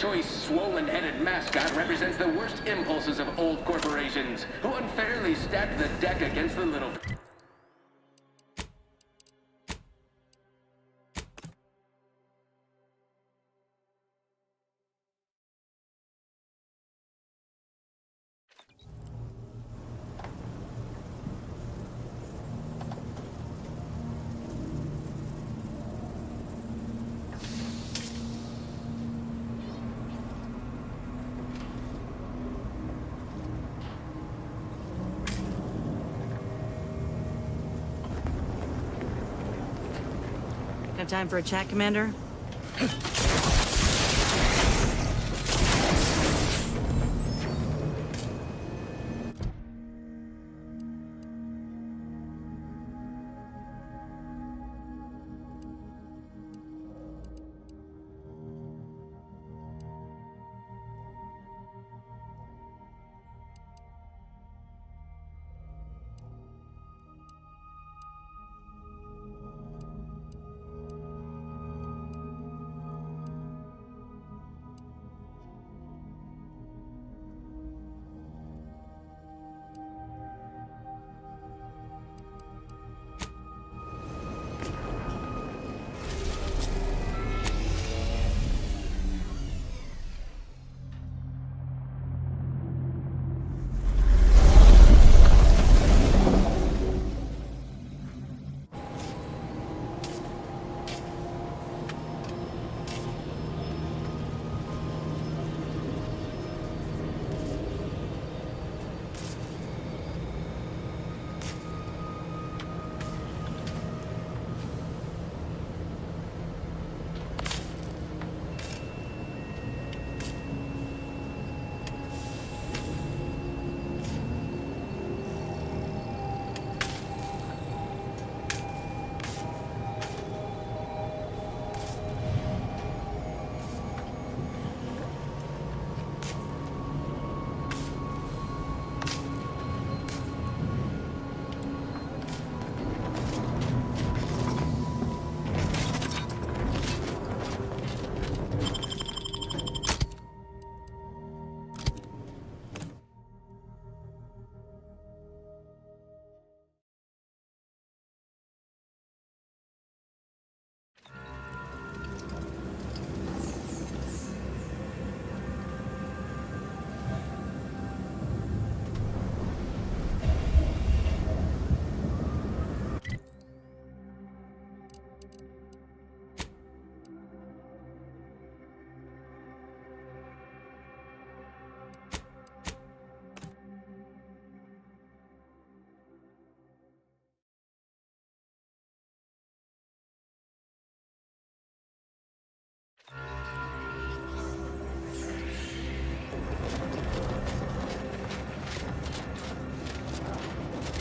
choice, swollen-headed mascot represents the worst impulses of old corporations, who unfairly stacked the deck against the little... Have time for a chat, Commander?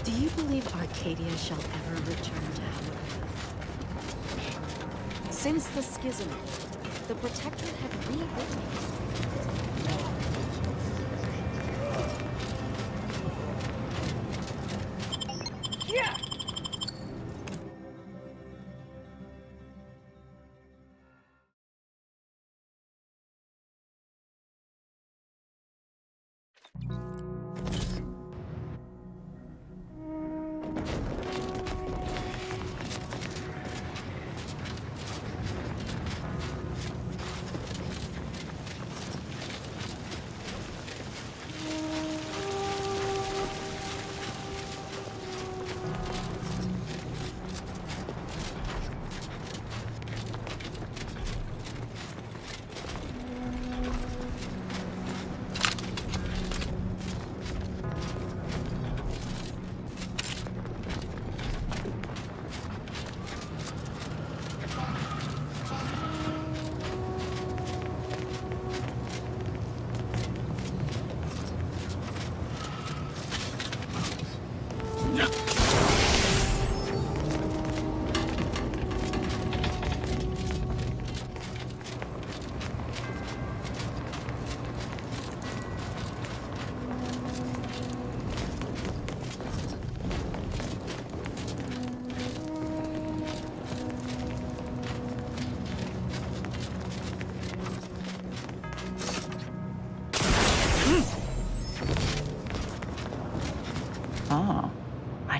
Do you believe Arcadia shall ever return to health? Since the schism, the Protectorate have rewritten it. Yeah!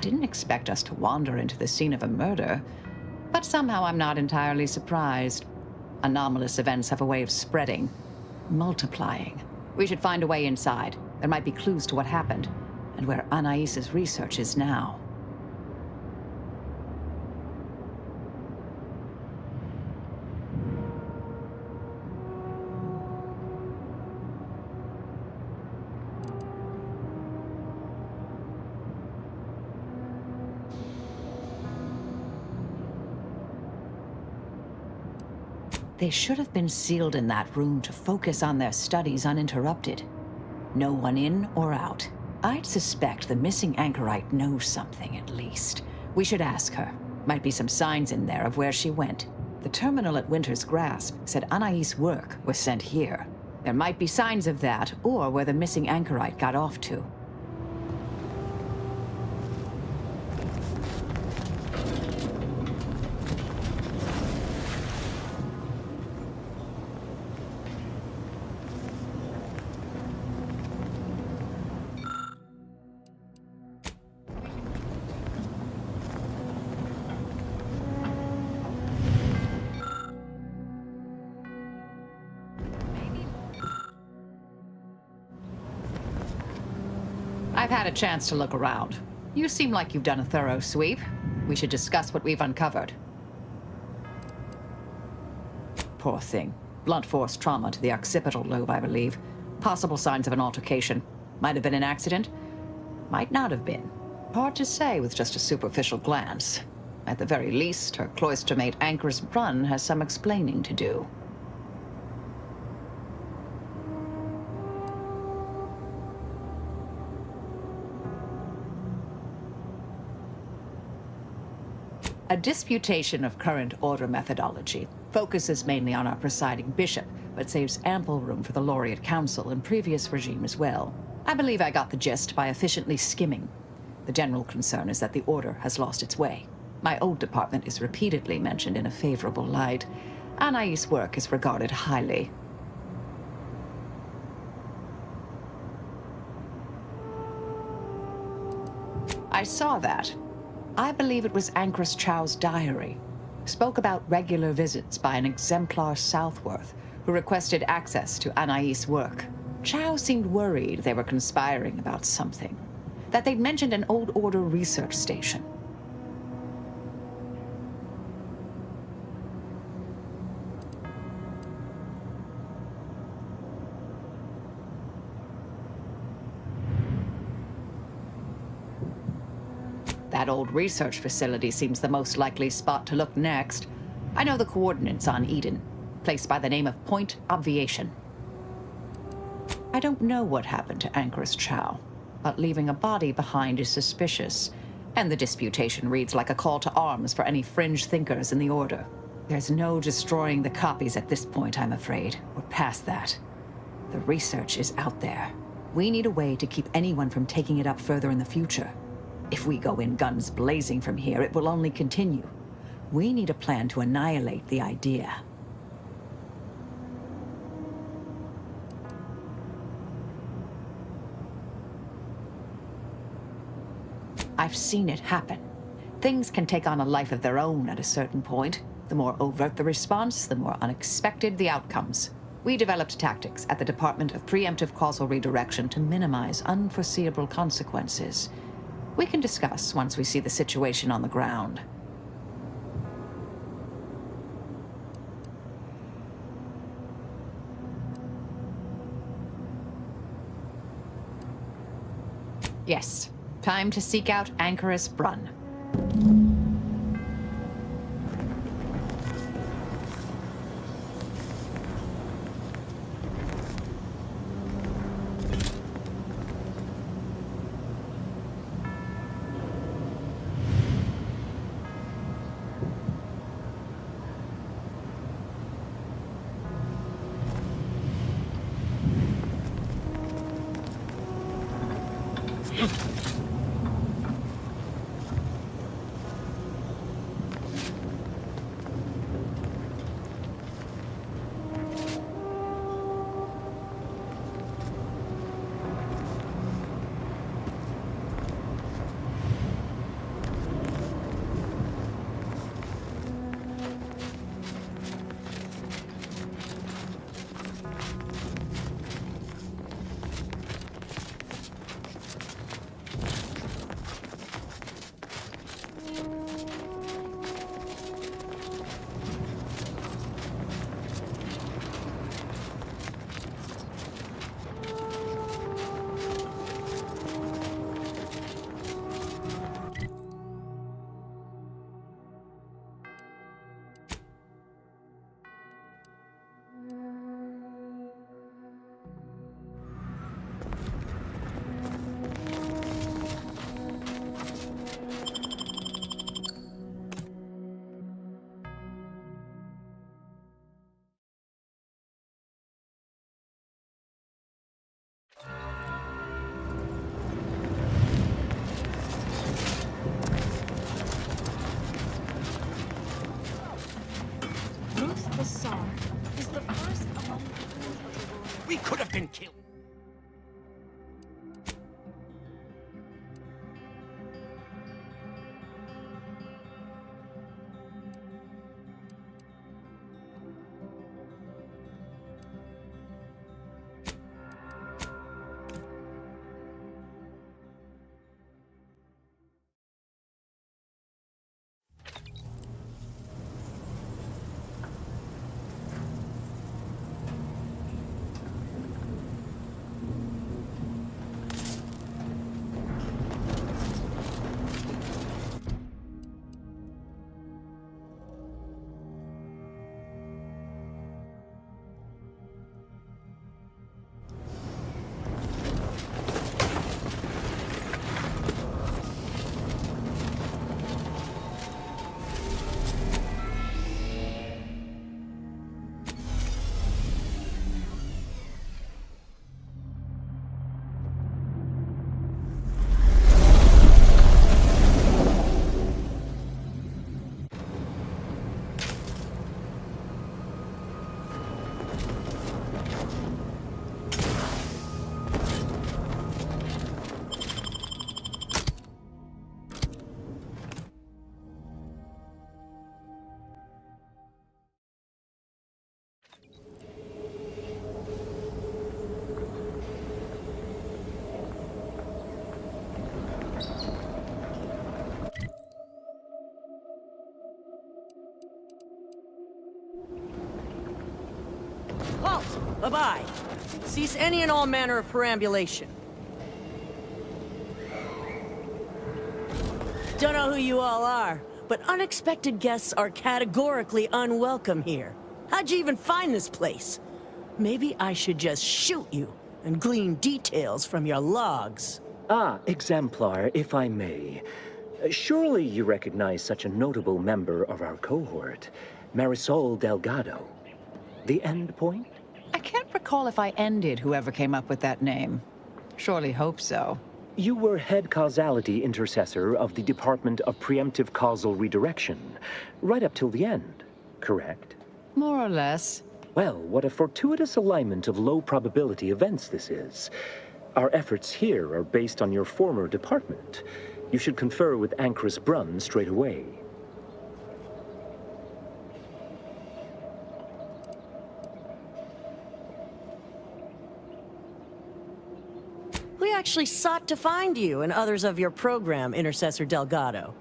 didn't expect us to wander into the scene of a murder, but somehow I'm not entirely surprised. Anomalous events have a way of spreading, multiplying. We should find a way inside. There might be clues to what happened, and where Anais's research is now. They should have been sealed in that room to focus on their studies uninterrupted. No one in or out. I'd suspect the missing anchorite knows something, at least. We should ask her. Might be some signs in there of where she went. The terminal at Winter's Grasp said Anais' work was sent here. There might be signs of that, or where the missing anchorite got off to. I've had a chance to look around. You seem like you've done a thorough sweep. We should discuss what we've uncovered. Poor thing. Blunt force trauma to the occipital lobe, I believe. Possible signs of an altercation. Might have been an accident. Might not have been. Hard to say with just a superficial glance. At the very least, her cloistermate Anchor's Brunn has some explaining to do. A disputation of current order methodology focuses mainly on our presiding bishop, but saves ample room for the laureate council and previous regime as well. I believe I got the gist by efficiently skimming. The general concern is that the order has lost its way. My old department is repeatedly mentioned in a favorable light. Anais' work is regarded highly. I saw that. I believe it was Anchoress Chow's diary. Spoke about regular visits by an exemplar Southworth, who requested access to Anais' work. Chow seemed worried they were conspiring about something. That they'd mentioned an old order research station. That old research facility seems the most likely spot to look next. I know the coordinates on Eden, placed by the name of Point Obviation. I don't know what happened to Anchoress Chow, but leaving a body behind is suspicious, and the disputation reads like a call to arms for any fringe thinkers in the Order. There's no destroying the copies at this point, I'm afraid. We're past that. The research is out there. We need a way to keep anyone from taking it up further in the future. If we go in guns blazing from here, it will only continue. We need a plan to annihilate the idea. I've seen it happen. Things can take on a life of their own at a certain point. The more overt the response, the more unexpected the outcomes. We developed tactics at the Department of Preemptive Causal Redirection to minimize unforeseeable consequences. We can discuss once we see the situation on the ground. Yes, time to seek out Anchoress Brunn. We could have been killed. Halt! Abide! Cease any and all manner of perambulation. Don't know who you all are, but unexpected guests are categorically unwelcome here. How'd you even find this place? Maybe I should just shoot you and glean details from your logs. Ah, Exemplar, if I may. Surely you recognize such a notable member of our cohort, Marisol Delgado. The end point? I can't recall if I ended whoever came up with that name. Surely hope so. You were head causality intercessor of the Department of Preemptive Causal Redirection, right up till the end, correct? More or less. Well, what a fortuitous alignment of low probability events this is. Our efforts here are based on your former department. You should confer with Ancrus Brunn straight away. We actually sought to find you and others of your program, Intercessor Delgado.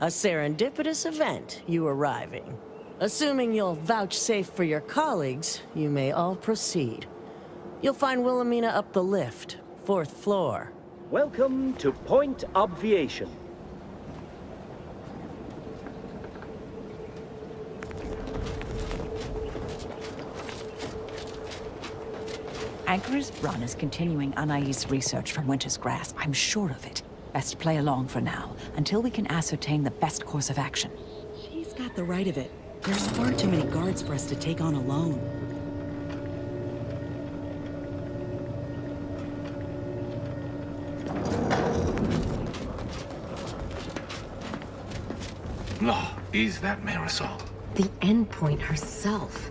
A serendipitous event, you arriving. Assuming you'll vouchsafe for your colleagues, you may all proceed. You'll find Wilhelmina up the lift, 4th floor. Welcome to Point Obviation. Ancrus Brunn is continuing Anais' research from Winter's Grass. I'm sure of it. Best play along for now, until we can ascertain the best course of action. She's got the right of it. There's far too many guards for us to take on alone. Oh, is that Marisol? The endpoint herself.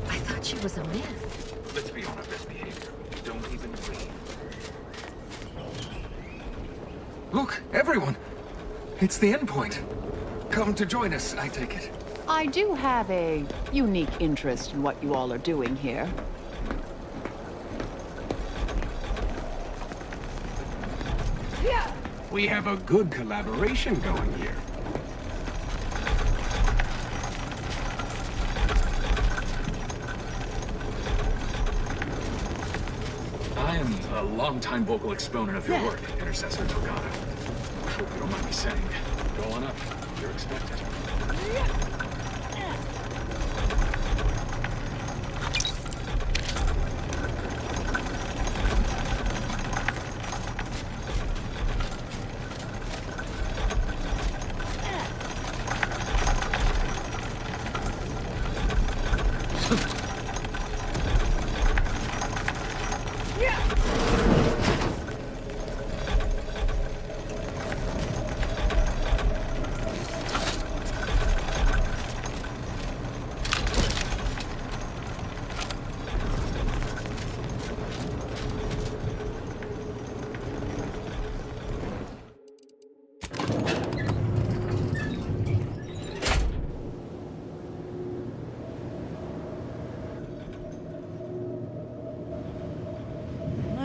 I thought she was a myth. Let's be on our best behavior. Don't even breathe. Look, everyone! It's the endpoint. Come to join us, I take it. I do have a unique interest in what you all are doing here. We have a good collaboration going here. I am a longtime vocal exponent of your work, Intercessor Delgado. Hope you don't mind me saying. Go on up. You're expected.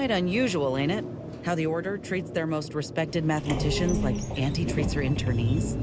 Quite unusual, ain't it? How the Order treats their most respected mathematicians like Auntie treats her internees.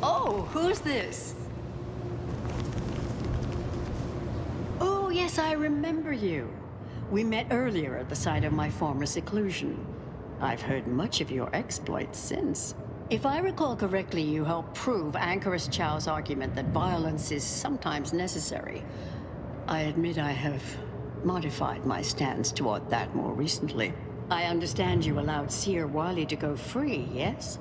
Oh, who's this? Oh, yes, I remember you. We met earlier at the site of my former seclusion. I've heard much of your exploits since. If I recall correctly, you helped prove Anchoress Chow's argument that violence is sometimes necessary. I admit I have modified my stance toward that more recently. I understand you allowed Seer Wiley to go free, yes?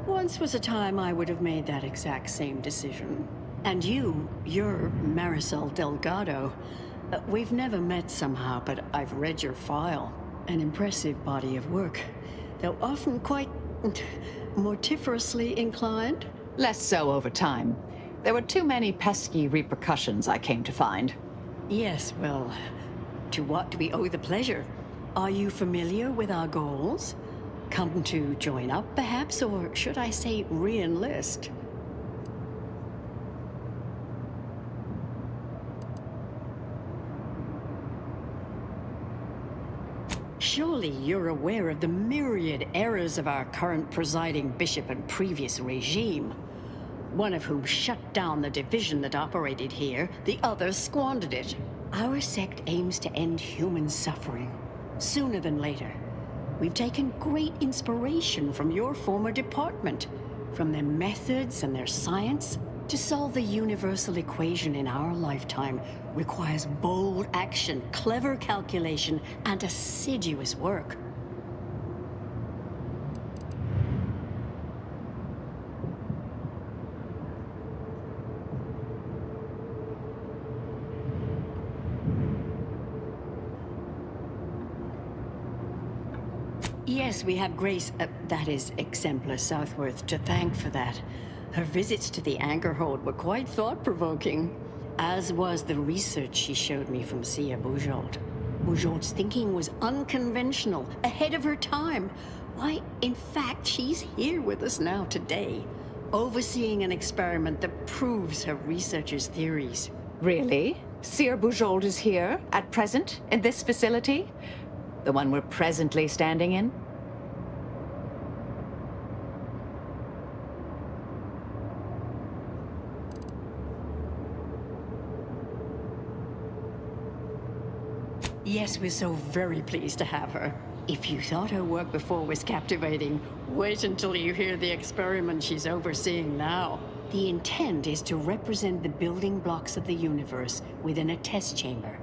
Once was a time I would have made that exact same decision. And you're Marisol Delgado. We've never met somehow, but I've read your file. An impressive body of work, though often quite mortiferously inclined. Less so over time. There were too many pesky repercussions, I came to find. Yes, well, to what do we owe the pleasure? Are you familiar with our goals? Come to join up, perhaps, or should I say re-enlist? Surely you're aware of the myriad errors of our current presiding bishop and previous regime. One of whom shut down the division that operated here, the other squandered it. Our sect aims to end human suffering, sooner than later. We've taken great inspiration from your former department, from their methods and their science. To solve the universal equation in our lifetime requires bold action, clever calculation, and assiduous work. Yes, we have Grace, that is Exemplar Southworth, to thank for that. Her visits to the anchor hold were quite thought-provoking, as was the research she showed me from Sia Bujold. Bujold's thinking was unconventional, ahead of her time, Why, in fact, she's here with us now today, overseeing an experiment that proves her researcher's theories. Really? Ceann Bujold is here, at present, in this facility? The one we're presently standing in? Yes, we're so very pleased to have her. If you thought her work before was captivating, wait until you hear the experiment she's overseeing now. The intent is to represent the building blocks of the universe within a test chamber,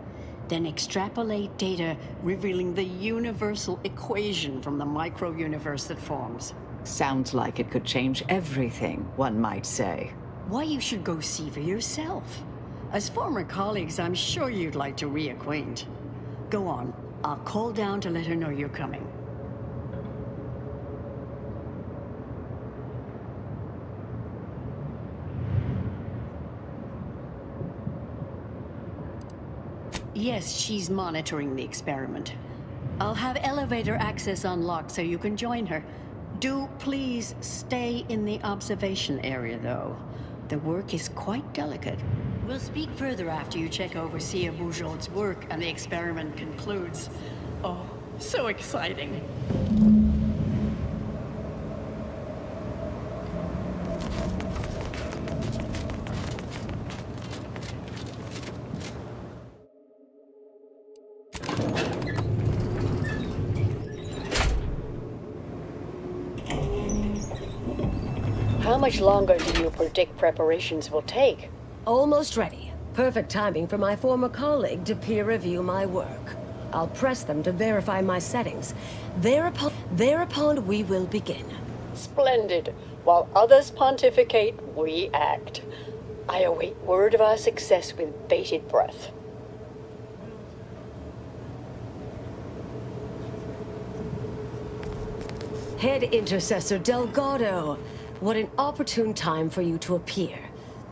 then extrapolate data revealing the universal equation from the micro-universe that forms. Sounds like it could change everything, one might say. Why, you should go see for yourself. As former colleagues, I'm sure you'd like to reacquaint. Go on. I'll call down to let her know you're coming. Yes, she's monitoring the experiment. I'll have elevator access unlocked so you can join her. Do please stay in the observation area, though. The work is quite delicate. We'll speak further after you check over Ceann Bujold's work and the experiment concludes. Oh, so exciting. How much longer do you predict preparations will take? Almost ready. Perfect timing for my former colleague to peer review my work. I'll press them to verify my settings. Thereaupon we will begin. Splendid. While others pontificate, we act. I await word of our success with bated breath. Head Intercessor Delgado. What an opportune time for you to appear.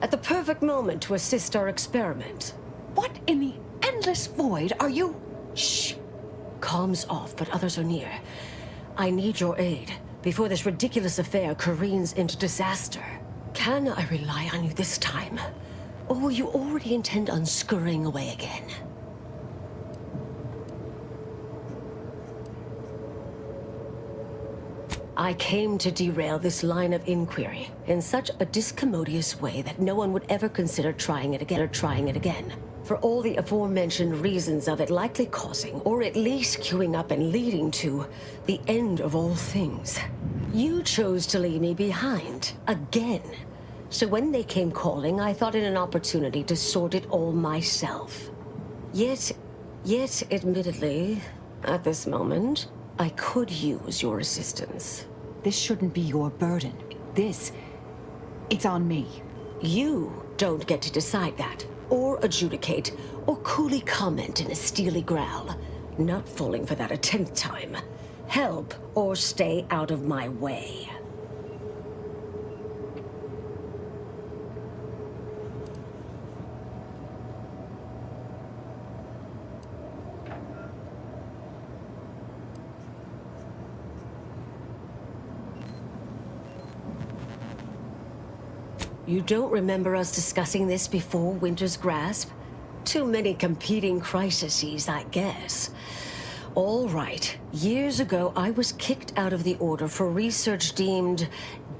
At the perfect moment to assist our experiment. What in the endless void are you? Shh. Comms off, but others are near. I need your aid before this ridiculous affair careens into disaster. Can I rely on you this time? Or will you already intend on scurrying away again? I came to derail this line of inquiry in such a discommodious way that no one would ever consider trying it again. For all the aforementioned reasons of it likely causing, or at least queuing up and leading to, the end of all things. You chose to leave me behind, again. So when they came calling, I thought it an opportunity to sort it all myself. Yet, admittedly, at this moment, I could use your assistance. This shouldn't be your burden. It's on me. You don't get to decide that, or adjudicate, or coolly comment in a steely growl. Not falling for that a 10th time. Help, or stay out of my way. You don't remember us discussing this before Winter's Grasp? Too many competing crises, I guess. All right. Years ago, I was kicked out of the Order for research deemed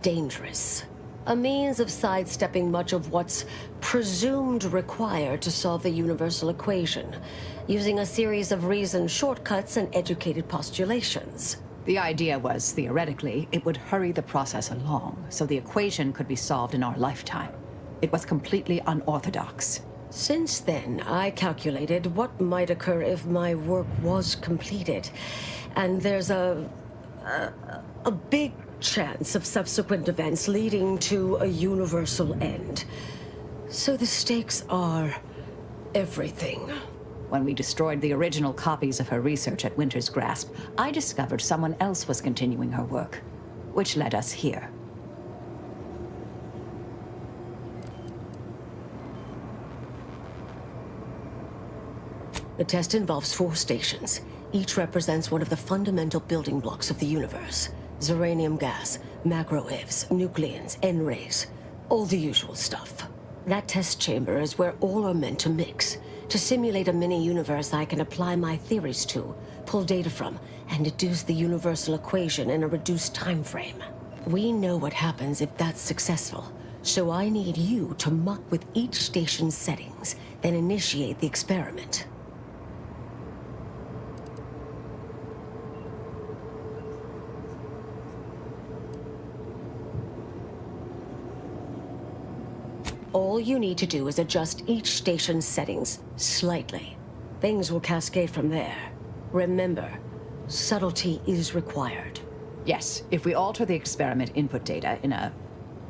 dangerous. A means of sidestepping much of what's presumed required to solve the universal equation, using a series of reasoned shortcuts and educated postulations. The idea was, theoretically, it would hurry the process along, so the equation could be solved in our lifetime. It was completely unorthodox. Since then, I calculated what might occur if my work was completed. And there's a big chance of subsequent events leading to a universal end. So the stakes are everything. When we destroyed the original copies of her research at Winter's Grasp, I discovered someone else was continuing her work, which led us here. The test involves 4 stations, Each represents one of the fundamental building blocks of the universe. Zeranium gas, macro-ivs, nucleons, N-rays. All the usual stuff. That test chamber is where all are meant to mix. To simulate a mini-universe I can apply my theories to, pull data from, and deduce the universal equation in a reduced time frame. We know what happens if that's successful, so I need you to muck with each station's settings, then initiate the experiment. All you need to do is adjust each station's settings slightly. Things will cascade from there. Remember, subtlety is required. Yes, if we alter the experiment input data in a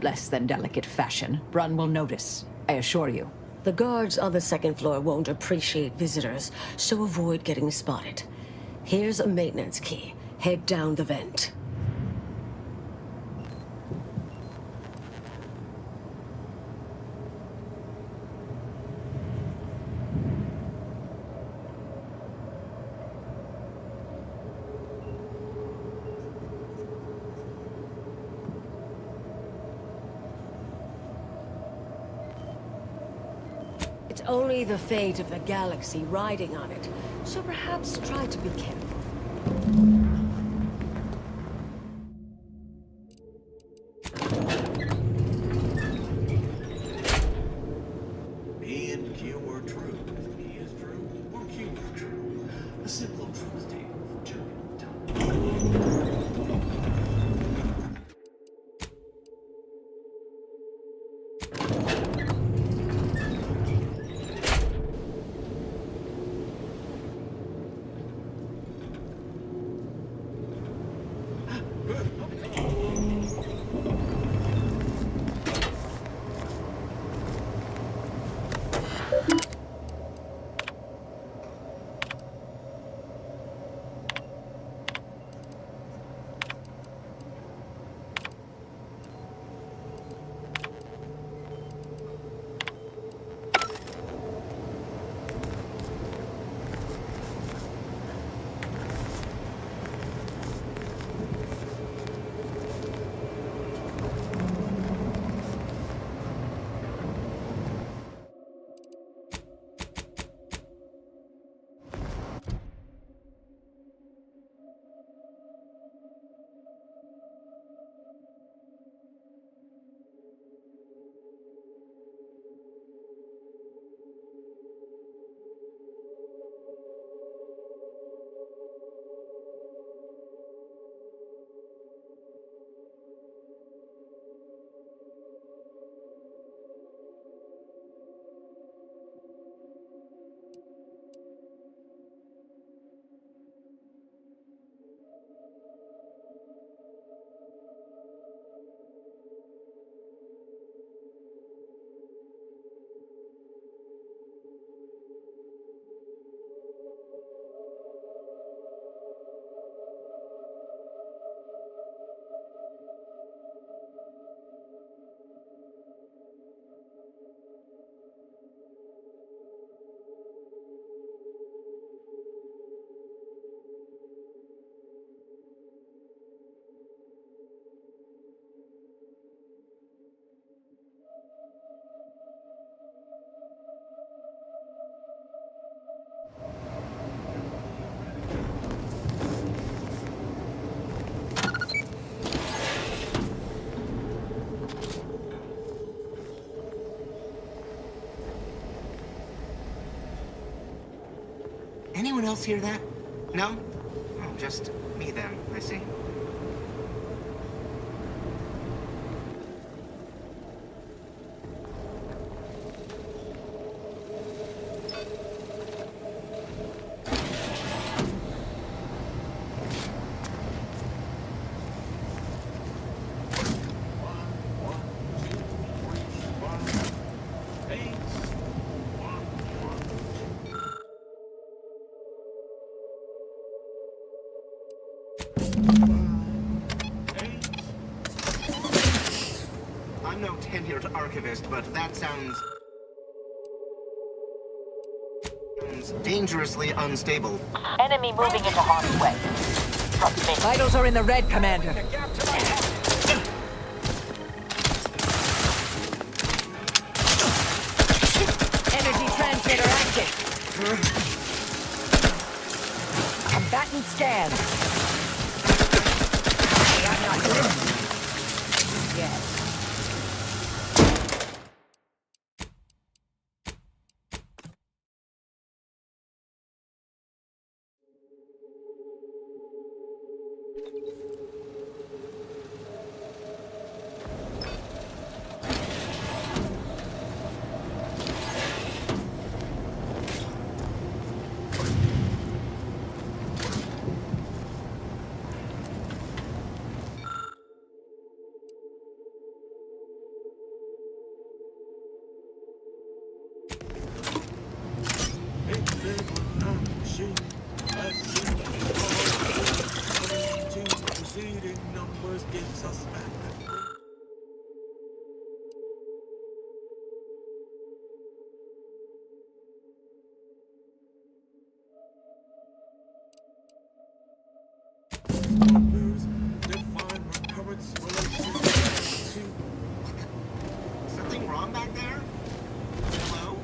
less than delicate fashion, Brunn will notice, I assure you. The guards on the second floor won't appreciate visitors, so avoid getting spotted. Here's a maintenance key. Head down the vent. It's only the fate of the galaxy riding on it, so perhaps try to be careful. P and Q are true. If P is true, or Q is true. A simple truth table for turbulent times. Anyone else hear that? No? Oh, just me then, I see. I'm no tenured archivist, but that sounds is dangerously unstable. Enemy moving into harm's way. Trust me. Vitals are in the red, Commander. Energy transmitter active. Combatant scan. I'm not listening. Yet. Preceding numbers gets us back. Numbers define recurrence relations to... Something wrong back there? Hello?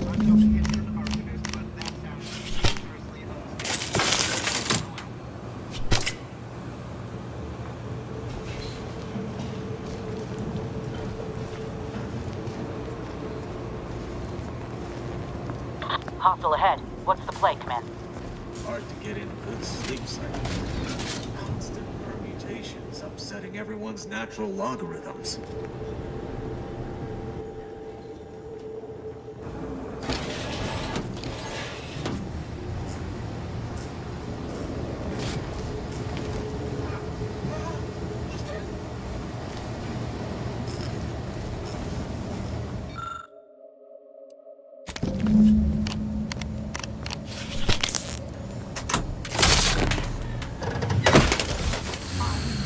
I'm jumping into the archivist, but that sounds dangerously unstable. Hostile ahead. What's the play, Command? Hard to get in a good sleep cycle. Constant permutations upsetting everyone's natural logarithms.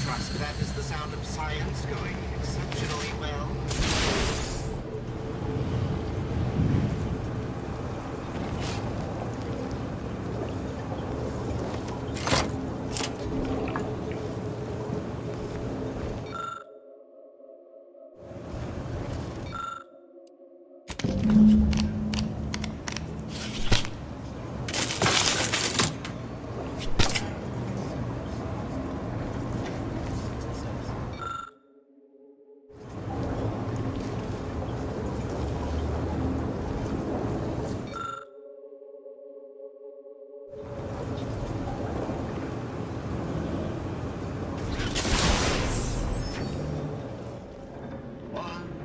Trust that is the sound of science going exceptionally well.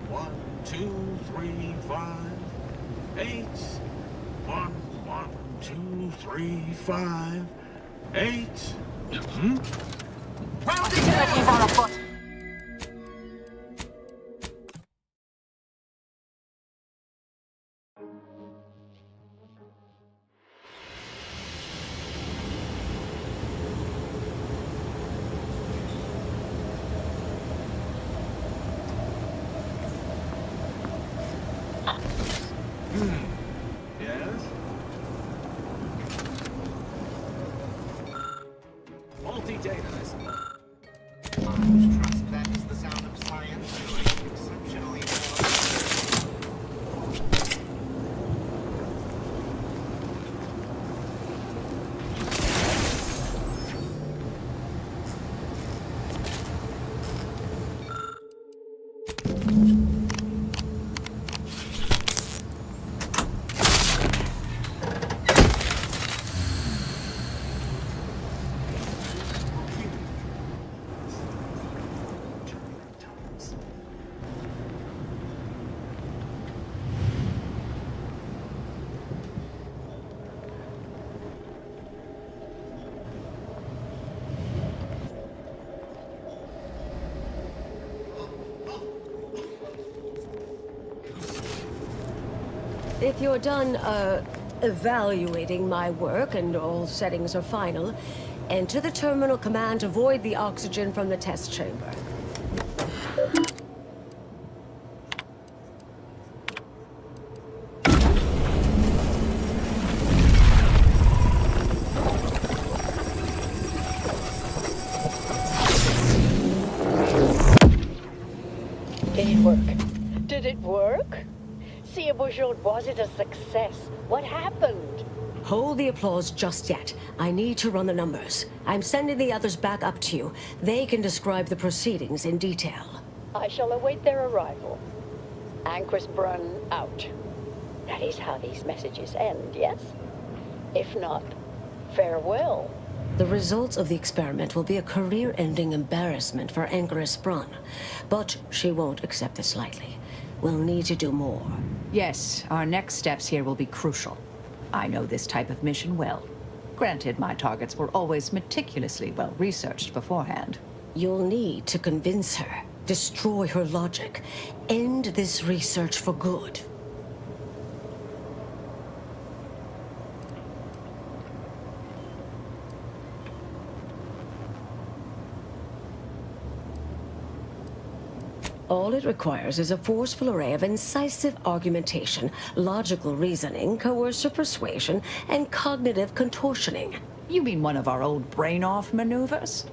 One, 2, 3, 5, 8. 1, 1, 2, 3, 5, 8. Utilities on afoot. Yes? Multi-data, I suppose. Trust that is the sound of science going exceptionally well. If you're done, evaluating my work and all settings are final, enter the terminal command to void the oxygen from the test chamber. Did it work? Did it work? See, was it a success? What happened? Hold the applause just yet. I need to run the numbers. I'm sending the others back up to you. They can describe the proceedings in detail. I shall await their arrival. Anchor's Brun out. That is how these messages end, yes? If not, farewell. The results of the experiment will be a career-ending embarrassment for Anchoress Brun, but she won't accept this lightly. We'll need to do more. Yes, our next steps here will be crucial. I know this type of mission well. Granted, my targets were always meticulously well-researched beforehand. You'll need to convince her, destroy her logic, end this research for good. All it requires is a forceful array of incisive argumentation, logical reasoning, coercive persuasion, and cognitive contortioning. You mean one of our old brain-off maneuvers?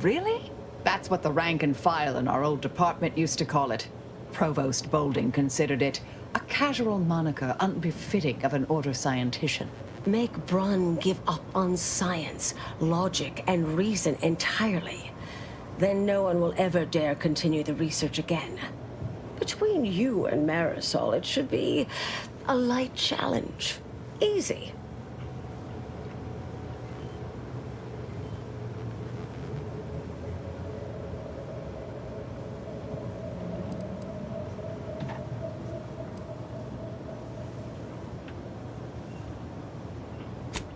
Really? That's what the rank and file in our old department used to call it. Provost Bolding considered it a casual moniker unbefitting of an order scientician. Make Brun give up on science, logic, and reason entirely. Then no one will ever dare continue the research again. Between you and Marisol, it should be a light challenge. Easy.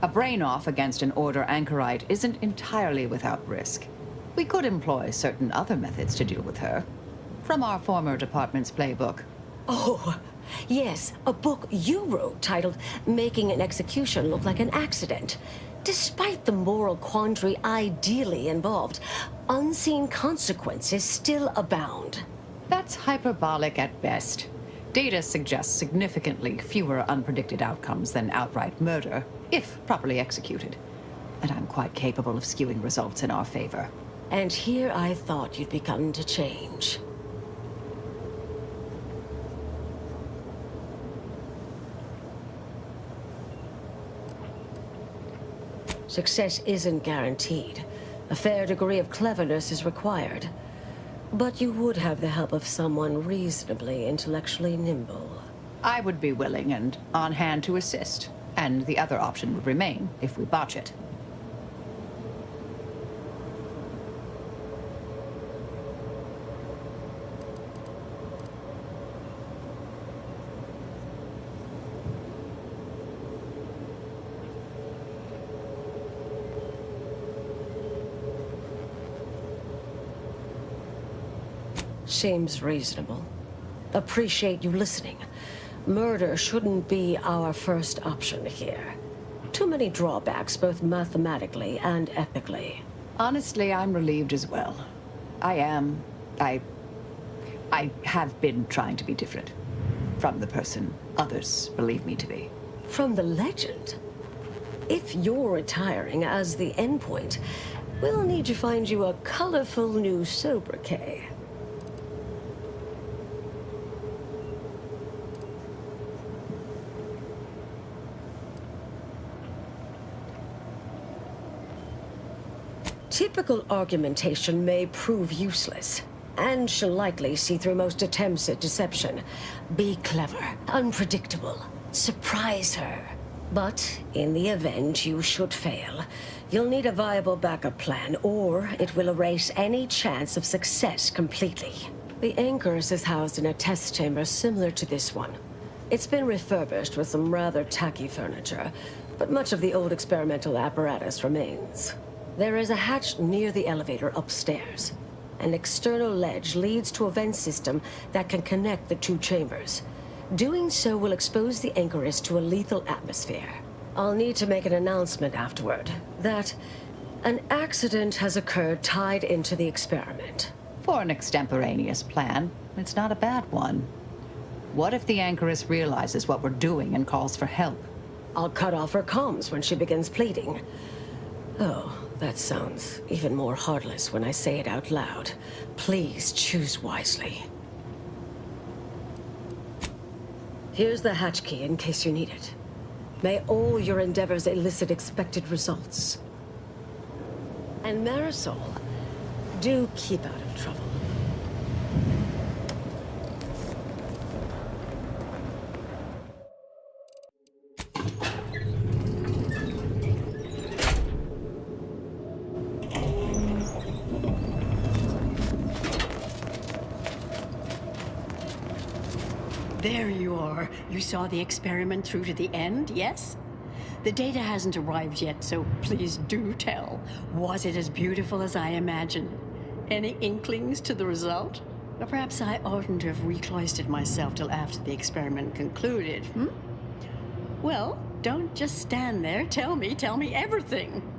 A brain-off against an Order anchorite isn't entirely without risk. We could employ certain other methods to deal with her. From our former department's playbook. Oh, yes, a book you wrote titled Making an Execution Look Like an Accident. Despite the moral quandary ideally involved, unseen consequences still abound. That's hyperbolic at best. Data suggests significantly fewer unpredicted outcomes than outright murder, if properly executed. And I'm quite capable of skewing results in our favor. And here I thought you'd begun to change. Success isn't guaranteed. A fair degree of cleverness is required. But you would have the help of someone reasonably intellectually nimble. I would be willing and on hand to assist, and the other option would remain if we botch it. Seems reasonable. Appreciate you listening. Murder shouldn't be our first option here. Too many drawbacks, both mathematically and ethically. Honestly, I'm relieved as well. I have been trying to be different. From the person others believe me to be. From the legend? If you're retiring as the endpoint, we'll need to find you a colorful new sobriquet. Typical argumentation may prove useless, and she'll likely see through most attempts at deception. Be clever, unpredictable, surprise her. But in the event you should fail, you'll need a viable backup plan, or it will erase any chance of success completely. The Anchoress is housed in a test chamber similar to this one. It's been refurbished with some rather tacky furniture, but much of the old experimental apparatus remains. There is a hatch near the elevator upstairs. An external ledge leads to a vent system that can connect the two chambers. Doing so will expose the Anchoress to a lethal atmosphere. I'll need to make an announcement afterward that an accident has occurred tied into the experiment. For an extemporaneous plan, it's not a bad one. What if the Anchoress realizes what we're doing and calls for help? I'll cut off her comms when she begins pleading. Oh, that sounds even more heartless when I say it out loud. Please choose wisely. Here's the hatch key in case you need it. May all your endeavors elicit expected results. And Marisol, do keep out of trouble. There you are. You saw the experiment through to the end, yes? The data hasn't arrived yet, so please do tell. Was it as beautiful as I imagined? Any inklings to the result? Or perhaps I oughtn't to have recloistered myself till after the experiment concluded, hmm? Well, don't just stand there. Tell me everything.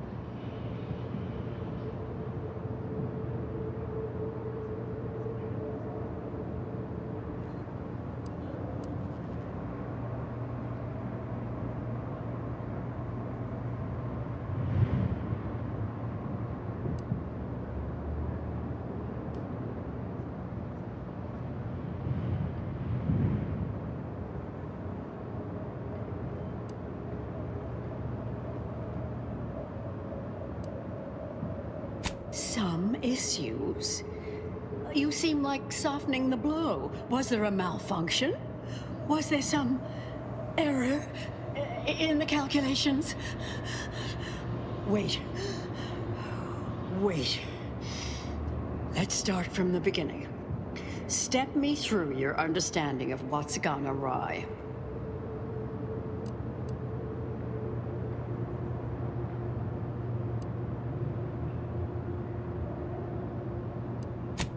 Some issues? You seem like softening the blow. Was there a malfunction? Was there some error in the calculations? Wait. Let's start from the beginning. Step me through your understanding of what's gone awry.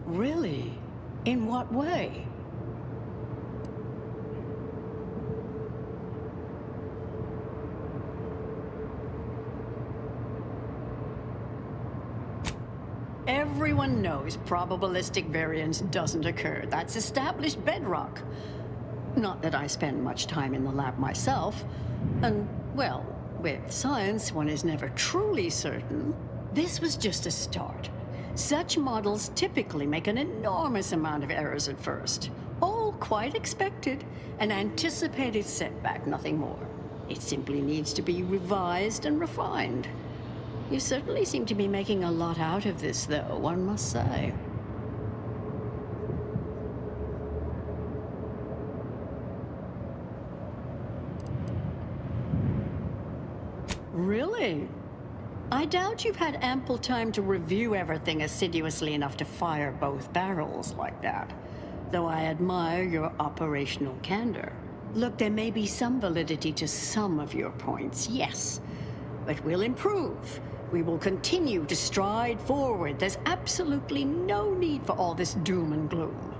Really? In what way? Everyone knows probabilistic variance doesn't occur. That's established bedrock. Not that I spend much time in the lab myself. And, well, with science, one is never truly certain. This was just a start. Such models typically make an enormous amount of errors at first. All quite expected. An anticipated setback, nothing more. It simply needs to be revised and refined. You certainly seem to be making a lot out of this, though, one must say. Really? I doubt you've had ample time to review everything assiduously enough to fire both barrels like that. Though I admire your operational candor. Look, there may be some validity to some of your points, yes. But we'll improve. We will continue to stride forward. There's absolutely no need for all this doom and gloom.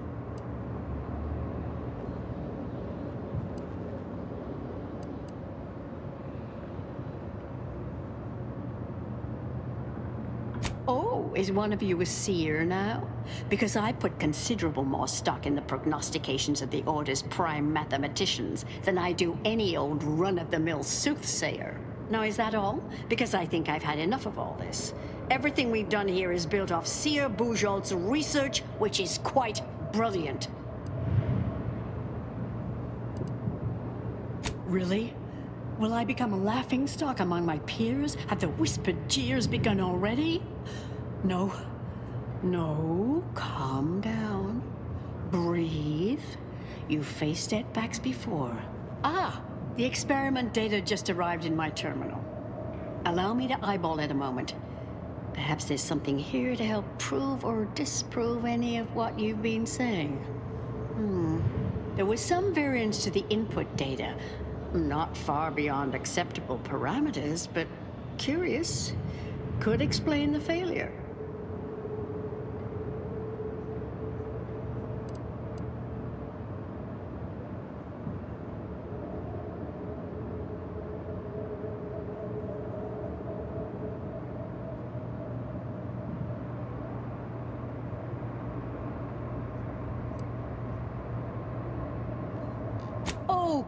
Oh, is one of you a seer now? Because I put considerable more stock in the prognostications of the Order's prime mathematicians than I do any old run-of-the-mill soothsayer. Now, is that all? Because I think I've had enough of all this. Everything we've done here is built off Seer Bujold's research, which is quite brilliant. Really? Will I become a laughingstock among my peers? Have the whispered jeers begun already? No. No, calm down. Breathe. You've faced setbacks before. Ah! The experiment data just arrived in my terminal. Allow me to eyeball it a moment. Perhaps there's something here to help prove or disprove any of what you've been saying. There was some variance to the input data. Not far beyond acceptable parameters, but curious. Could explain the failure.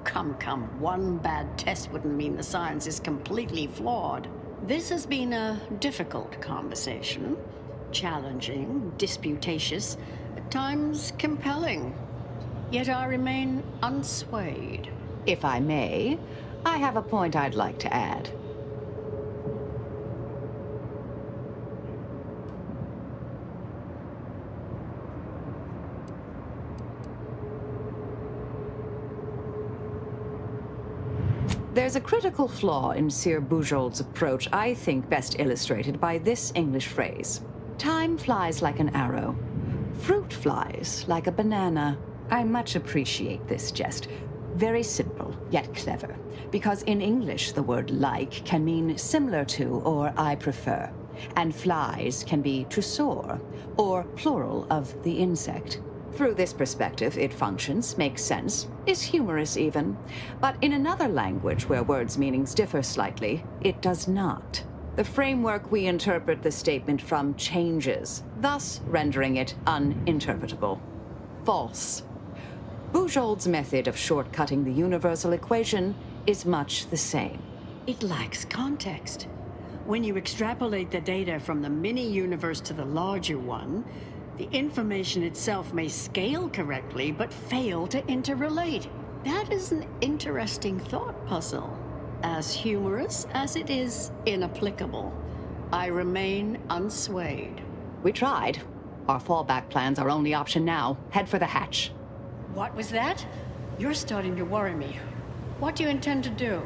come. One bad test wouldn't mean the science is completely flawed. This has been a difficult conversation. Challenging, disputatious, at times compelling. Yet I remain unswayed. If I may, I have a point I'd like to add. There's a critical flaw in Sir Bujold's approach I think best illustrated by this English phrase. Time flies like an arrow. Fruit flies like a banana. I much appreciate this jest. Very simple, yet clever. Because in English, the word like can mean similar to or I prefer. And flies can be to soar, or plural of the insect. Through this perspective, it functions, makes sense, is humorous even. But in another language where words' meanings differ slightly, it does not. The framework we interpret the statement from changes, thus rendering it uninterpretable. False. Bujold's method of shortcutting the universal equation is much the same. It lacks context. When you extrapolate the data from the mini-universe to the larger one, the information itself may scale correctly, but fail to interrelate. That is an interesting thought puzzle. As humorous as it is inapplicable. I remain unswayed. We tried. Our fallback plan's our only option now. Head for the hatch. What was that? You're starting to worry me. What do you intend to do?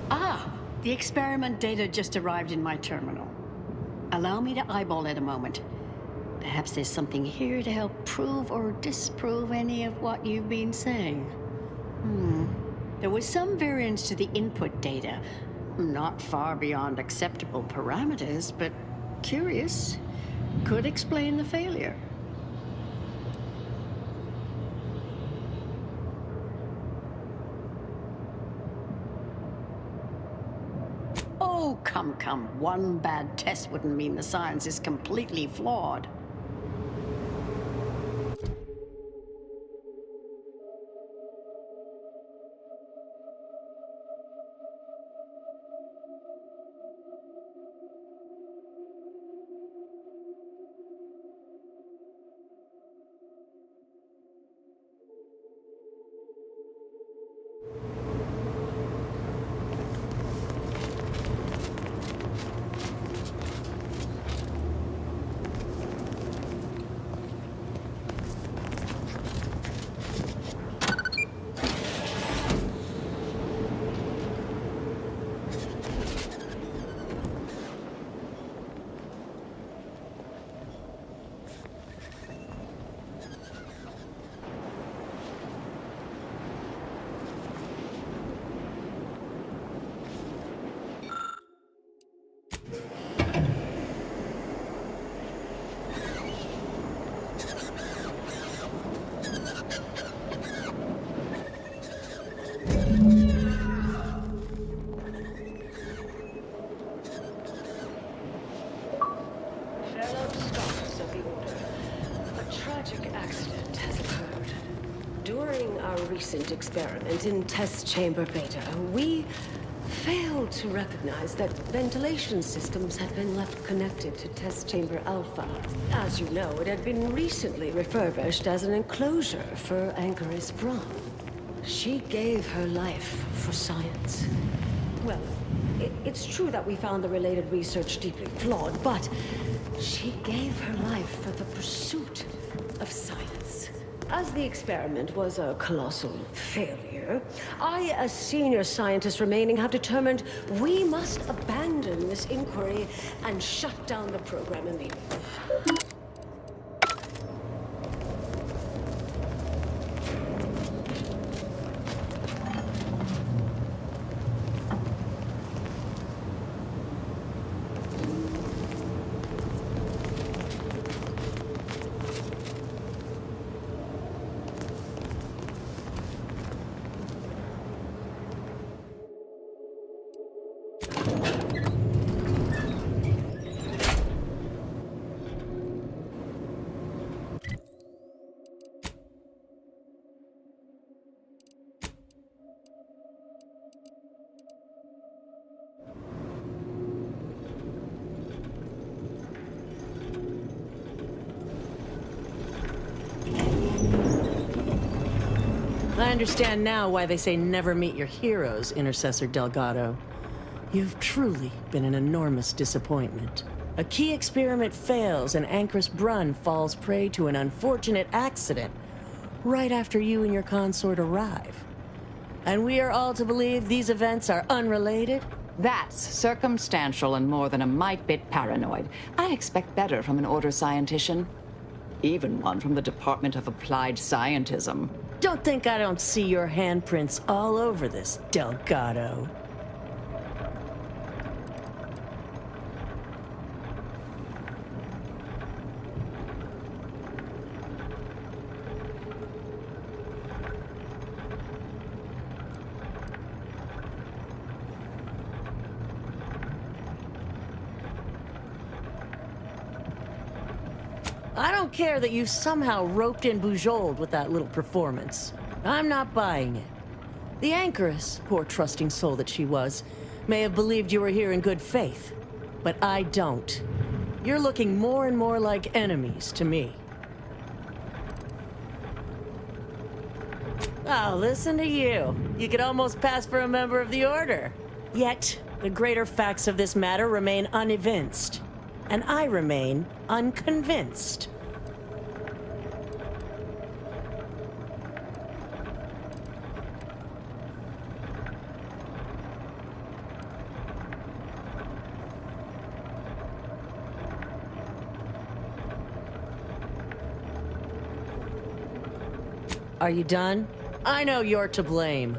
Ah! The experiment data just arrived in my terminal. Allow me to eyeball it a moment. Perhaps there's something here to help prove or disprove any of what you've been saying. There was some variance to the input data. Not far beyond acceptable parameters, but curious. Could explain the failure. Oh, come. One bad test wouldn't mean the science is completely flawed. Recent experiment in test chamber beta, we failed to recognize that ventilation systems had been left connected to test chamber alpha. As you know, it had been recently refurbished as an enclosure for Anchoress Braun. She gave her life for science. Well, it's true that we found the related research deeply flawed, but she gave her life for the pursuit of science. As the experiment was a colossal failure, I, as senior scientist remaining, have determined we must abandon this inquiry and shut down the program immediately. I understand now why they say never meet your heroes, Intercessor Delgado. You've truly been an enormous disappointment. A key experiment fails and Ancrus Brunn falls prey to an unfortunate accident right after you and your consort arrive. And we are all to believe these events are unrelated? That's circumstantial and more than a mite bit paranoid. I expect better from an Order scientician. Even one from the Department of Applied Scientism. Don't think I don't see your handprints all over this, Delgado. I don't care that you somehow roped in Bujold with that little performance. I'm not buying it. The Anchoress, poor trusting soul that she was, may have believed you were here in good faith. But I don't. You're looking more and more like enemies to me. Oh, listen to you. You could almost pass for a member of the Order. Yet, the greater facts of this matter remain unevinced. And I remain unconvinced. Are you done? I know you're to blame.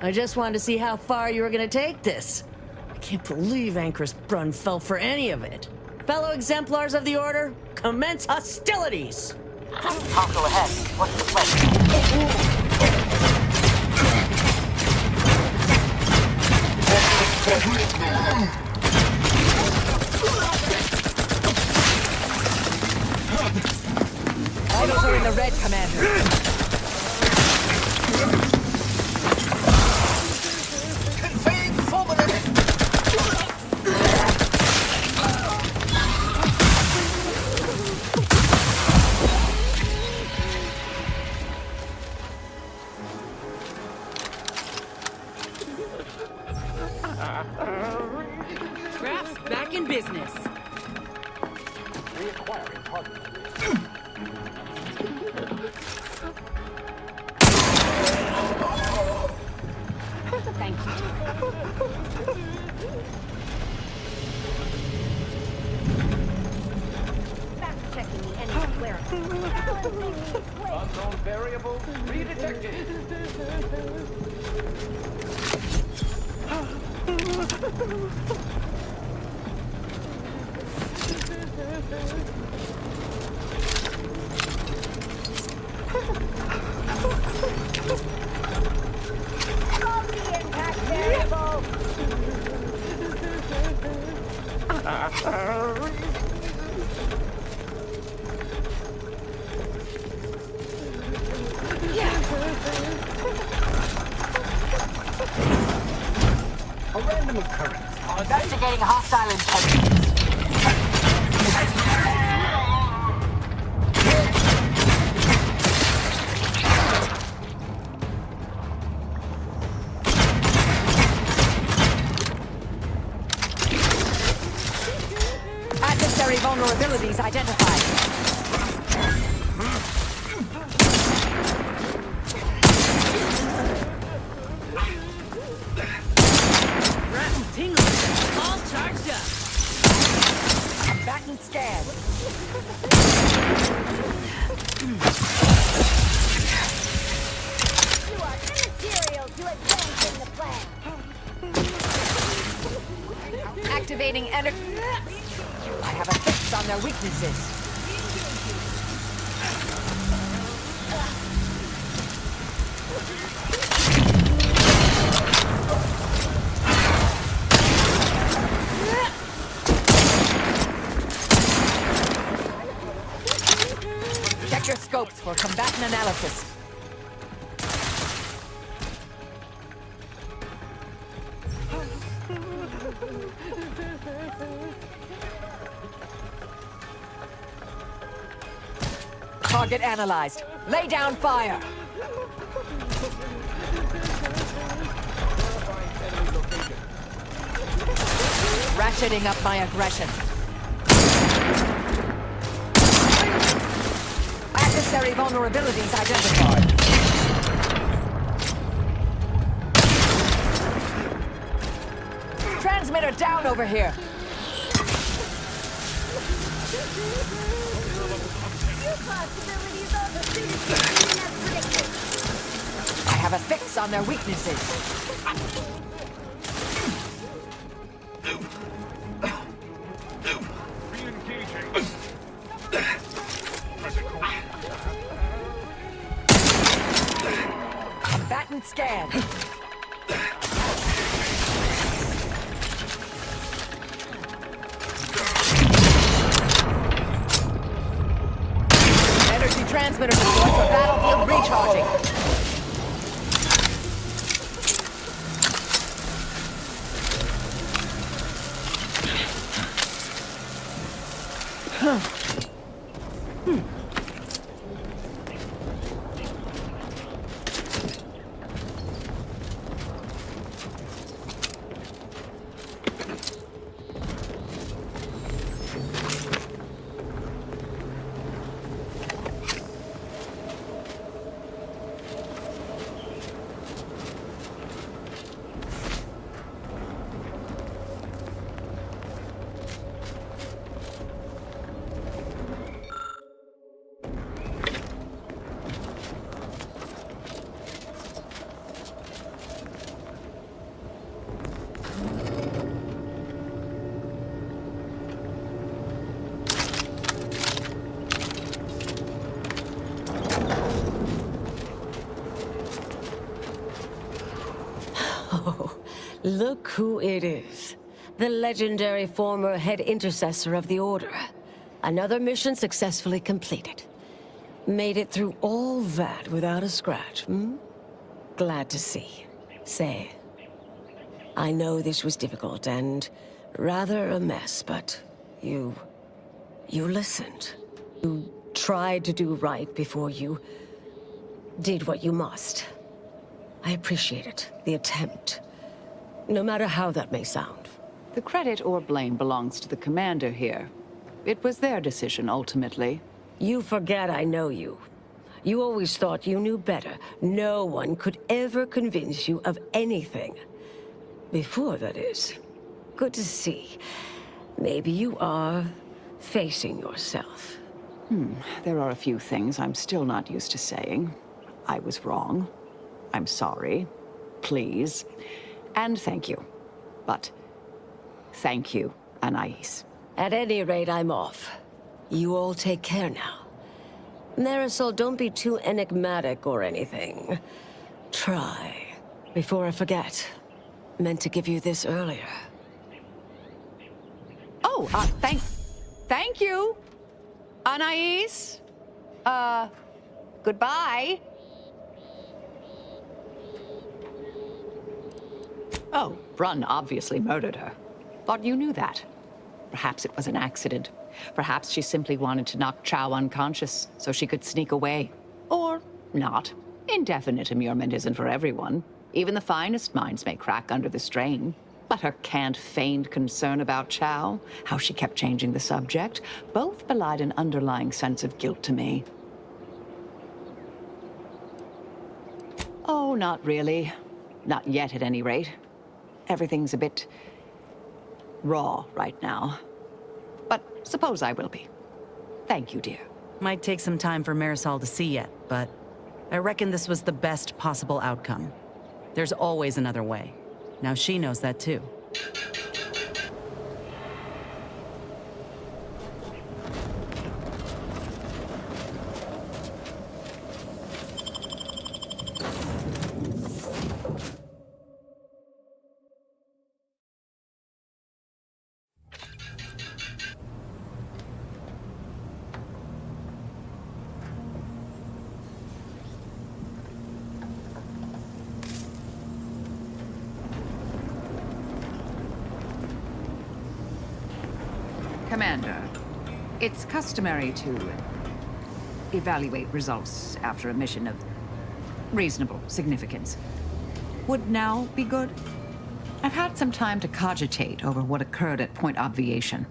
I just wanted to see how far you were gonna take this. I can't believe Ancrus Brunn fell for any of it. Fellow exemplars of the Order, commence hostilities! Hostile ahead. What's the plan? Idols are in the red, Commander. Crafts back in business. Reacquiring target. Thank you. Fact-checking the enemy clearance. Balancing the equation. Unknown variable redetected. Call the impact variable. A random occurrence. Investigating hostile intelligence. Adversary vulnerabilities identified. Rattle tingling. All charged up. Back and scan. You are immaterial to advancing the plan. Activating energy. I have a fix on their weaknesses. Check your scopes for combatant analysis. Target analyzed. Lay down fire. Ratcheting up my aggression. Adversary vulnerabilities identified. Transmitter down over here. I have a fix on their weaknesses. Combatant scan. Energy transmitter deployed for battlefield recharging. Look who it is. The legendary former head intercessor of the Order. Another mission successfully completed. Made it through all that without a scratch, hmm? Glad to see. Say, I know this was difficult and rather a mess, but you listened. You tried to do right before you did what you must. I appreciate it, the attempt. No matter how that may sound. The credit or blame belongs to the commander here. It was their decision, ultimately. You forget I know you. You always thought you knew better. No one could ever convince you of anything. Before, that is. Good to see. Maybe you are facing yourself. There are a few things I'm still not used to saying. I was wrong. I'm sorry. Please. And thank you. But thank you, Anais. At any rate, I'm off. You all take care now. Marisol, don't be too enigmatic or anything. Try. Before I forget. Meant to give you this earlier. Oh, thank you, Anais. Goodbye. Oh, Brunn obviously murdered her. Thought you knew that. Perhaps it was an accident. Perhaps she simply wanted to knock Chow unconscious so she could sneak away. Or not. Indefinite immurement isn't for everyone. Even the finest minds may crack under the strain. But her canned, feigned concern about Chow, how she kept changing the subject, both belied an underlying sense of guilt to me. Oh, not really. Not yet, at any rate. Everything's a bit raw right now. But suppose I will be. Thank you, dear. Might take some time for Marisol to see yet, but I reckon this was the best possible outcome. There's always another way. Now she knows that too. Commander, it's customary to evaluate results after a mission of reasonable significance. Would now be good? I've had some time to cogitate over what occurred at Point Obviation.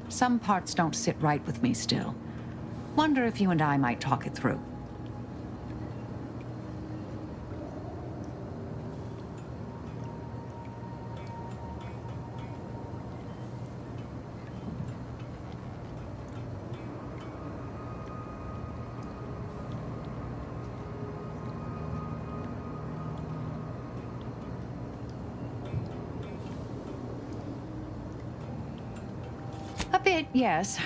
Some parts don't sit right with me still. Wonder if you and I might talk it through. A bit, yes.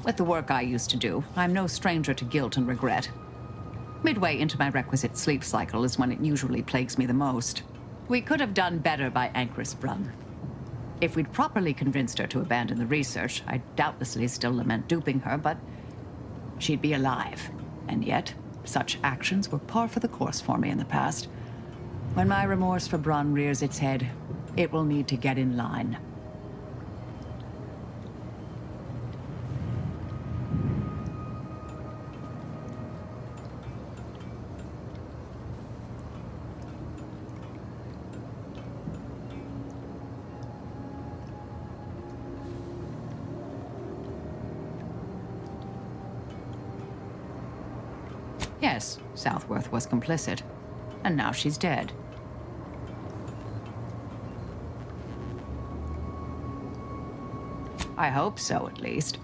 With the work I used to do, I'm no stranger to guilt and regret. Midway into my requisite sleep cycle is when it usually plagues me the most. We could have done better by Ankress Brunn. If we'd properly convinced her to abandon the research, I'd doubtlessly still lament duping her, but she'd be alive. And yet, such actions were par for the course for me in the past. When my remorse for Brunn rears its head, it will need to get in line. Yes, Southworth was complicit. And now she's dead. I hope so, at least.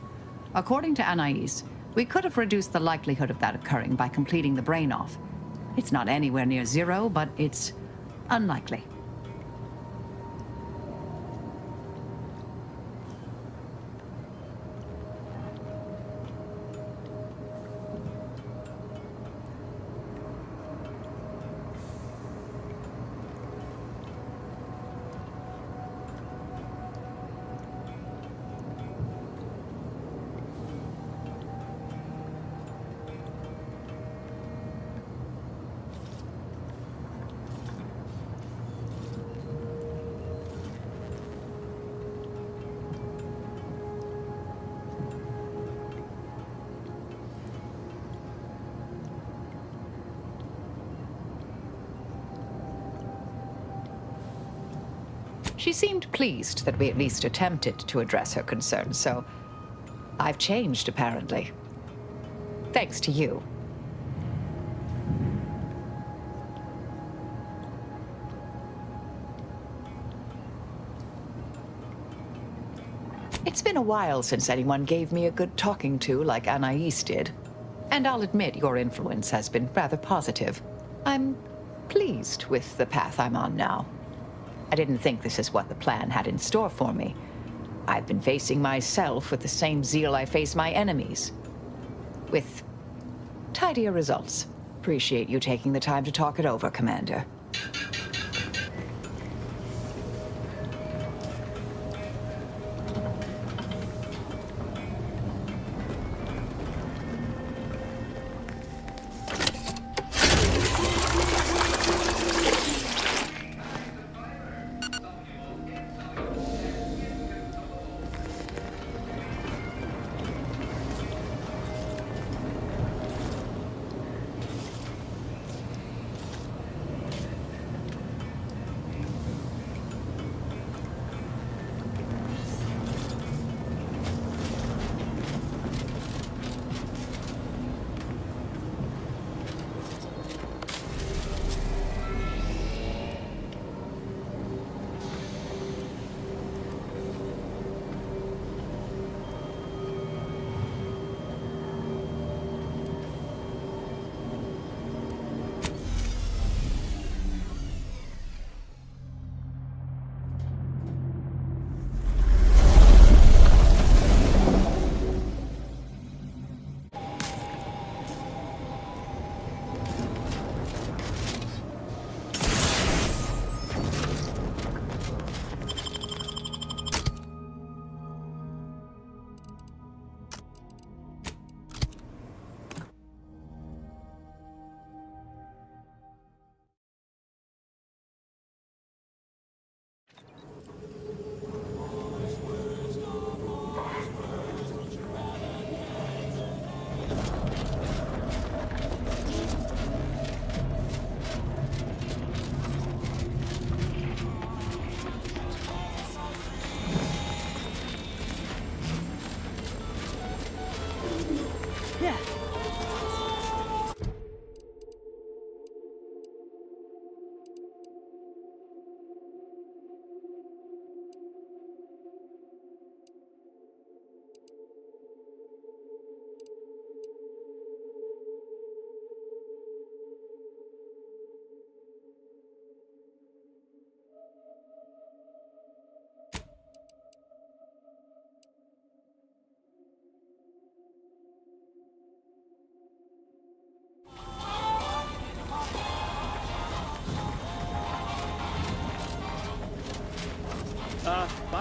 According to Anais, we could have reduced the likelihood of that occurring by completing the brain off. It's not anywhere near zero, but it's unlikely. She seemed pleased that we at least attempted to address her concerns, so I've changed, apparently. Thanks to you. It's been a while since anyone gave me a good talking to like Anais did. And I'll admit your influence has been rather positive. I'm pleased with the path I'm on now. I didn't think this is what the plan had in store for me. I've been facing myself with the same zeal I face my enemies. With tidier results. Appreciate you taking the time to talk it over, Commander.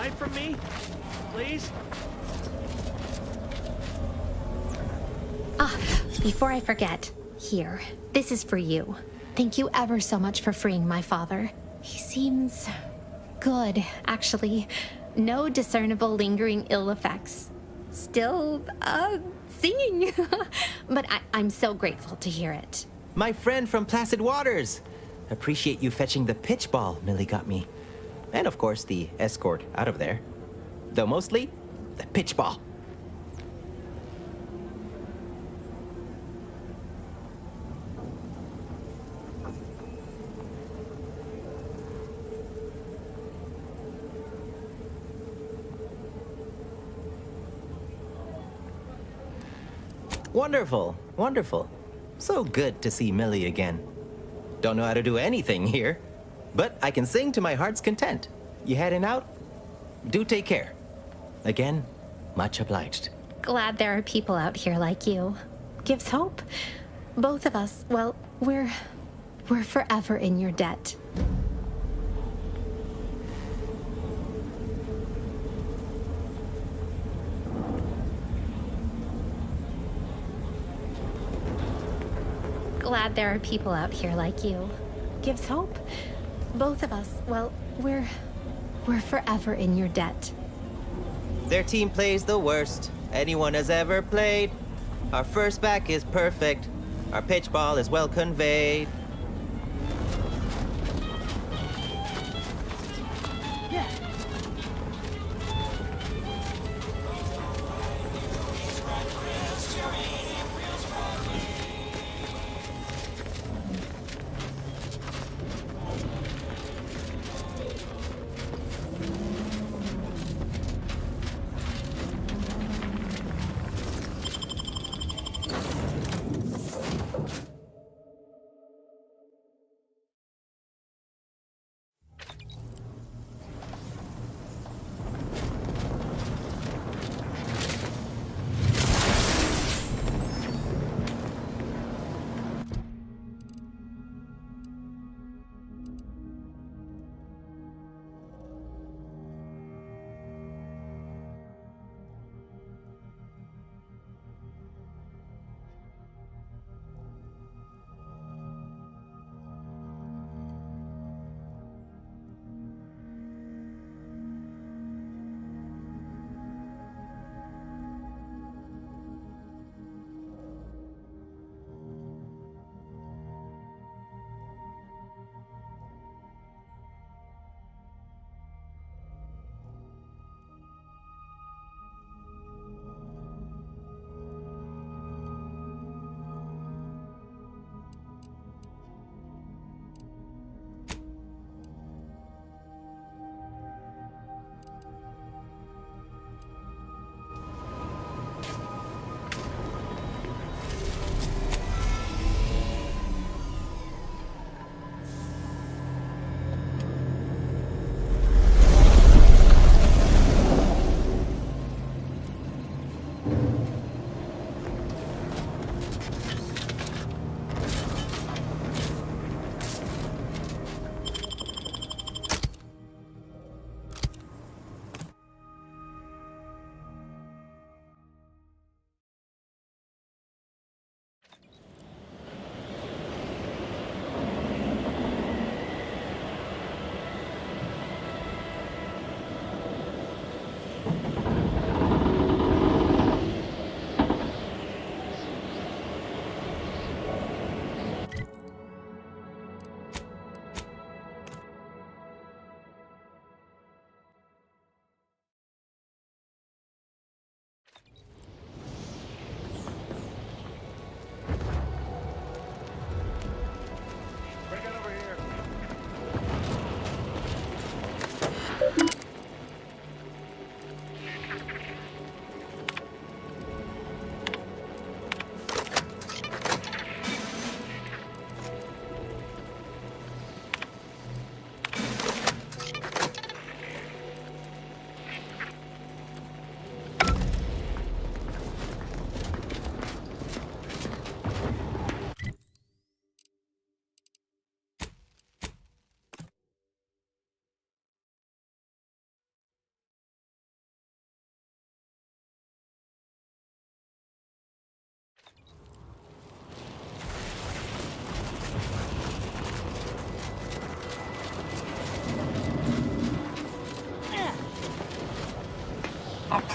sign from me? Please? Before I forget, here, this is for you. Thank you ever so much for freeing my father. He seems good, actually. No discernible lingering ill effects. Still, singing. But I'm so grateful to hear it. My friend from Placid Waters. Appreciate you fetching the pitch ball Millie got me. And of course, the escort out of there. Though mostly, the pitch ball. Wonderful, wonderful. So good to see Millie again. Don't know how to do anything here, but I can sing to my heart's content. You heading out? Do take care. Again, much obliged. Glad there are people out here like you. Gives hope. Both of us, well, we're forever in your debt. Glad there are people out here like you. Gives hope. Both of us, well, we're forever in your debt. Their team plays the worst anyone has ever played. Our first back is perfect. Our pitch ball is well conveyed.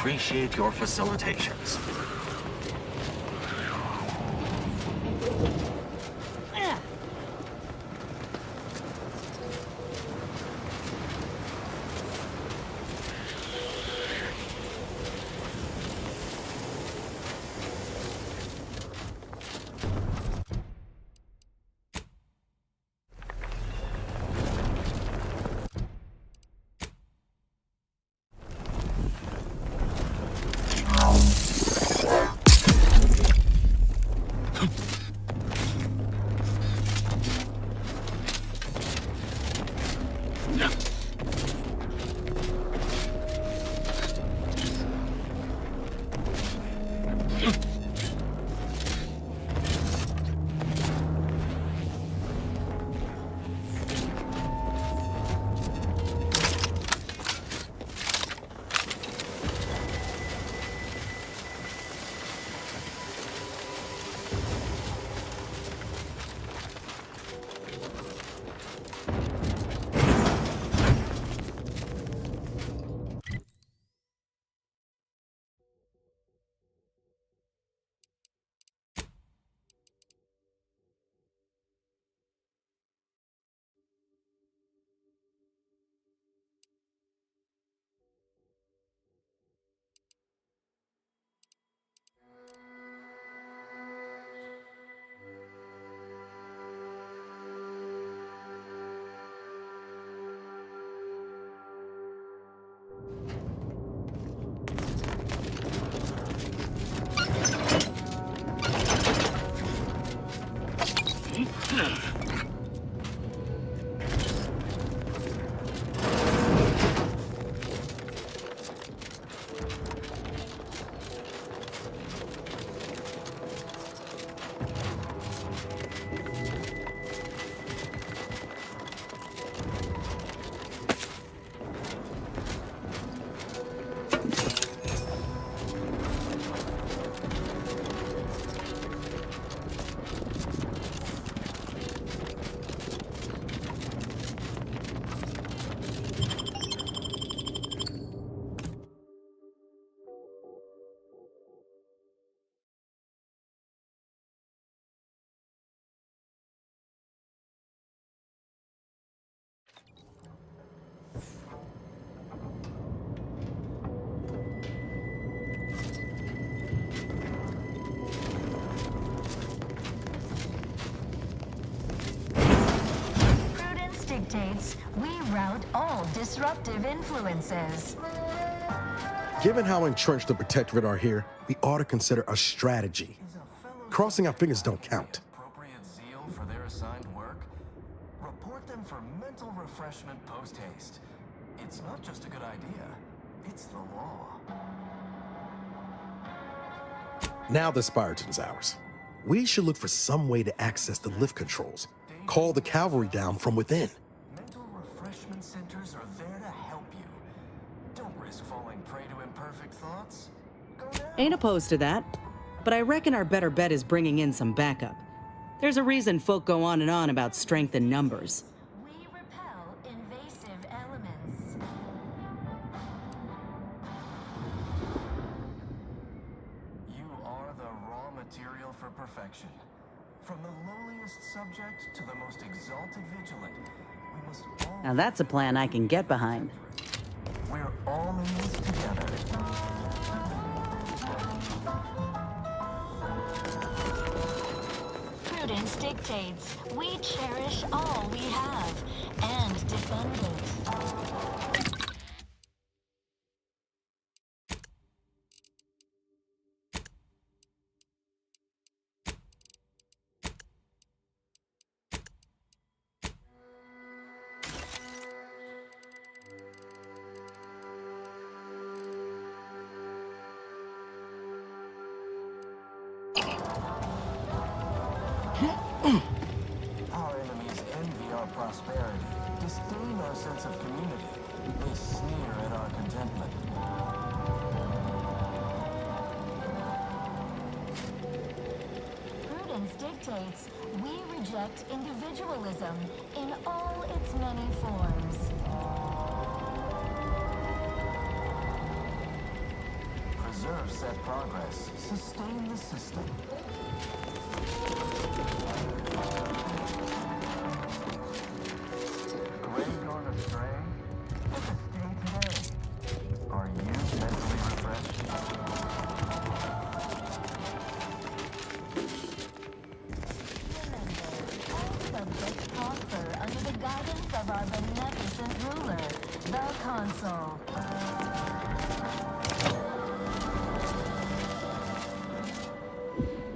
appreciate your facilitations. Dictates we rout all disruptive influences. Given how entrenched the Protectorate are here, we ought to consider a strategy. Crossing our fingers don't count. Appropriate zeal for their assigned work. Report them for mental refreshment post-haste. It's not just a good idea, it's the law. Now the Spiraton's ours. We should look for some way to access the lift controls. Call the cavalry down from within. Mental refreshment centers are there to help you. Don't risk falling prey to imperfect thoughts. Go now. Ain't opposed to that, but I reckon our better bet is bringing in some backup. There's a reason folk go on and on about strength in numbers. We repel invasive elements. You are the raw material for perfection. From the lowliest subject to the most exalted vigilant, we must all... Now that's a plan I can get behind. We're all in this together. Prudence dictates we cherish all we have and defend it. Our enemies envy our prosperity, disdain our sense of community. They sneer at our contentment. Prudence dictates we reject individualism in all its many forms. preserve set progress. Sustain the system. Gray gone astray? What's a stay today? Are you mentally refreshed? Subjects prosper under the guidance of our beneficent ruler, the Consul.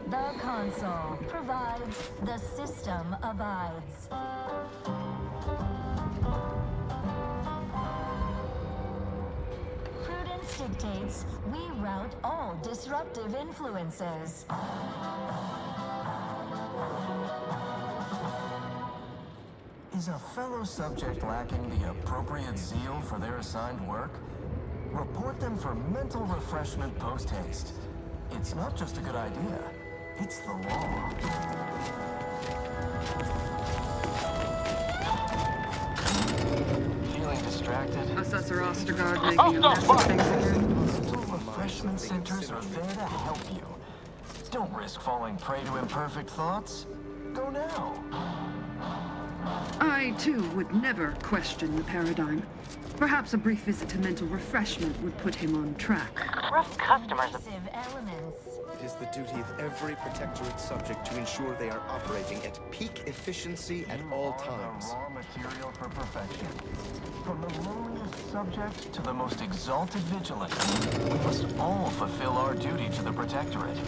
The Consul provides, the system abides. Prudence dictates we rout all disruptive influences. Is a fellow subject lacking the appropriate zeal for their assigned work? Report them for mental refreshment post-haste. It's not just a good idea, it's the law. Feeling distracted? Assessor Ostergaard making a mess of things again. Mental refreshment centers are there to help you. Don't risk falling prey to imperfect thoughts. Go now. I, too, would never question the paradigm. Perhaps a brief visit to mental refreshment would put him on track. Rough customers. Elements. It is the duty of every Protectorate subject to ensure they are operating at peak efficiency at all times. Raw material for perfection. From the lowliest subject to the most exalted vigilant, we must all fulfill our duty to the Protectorate.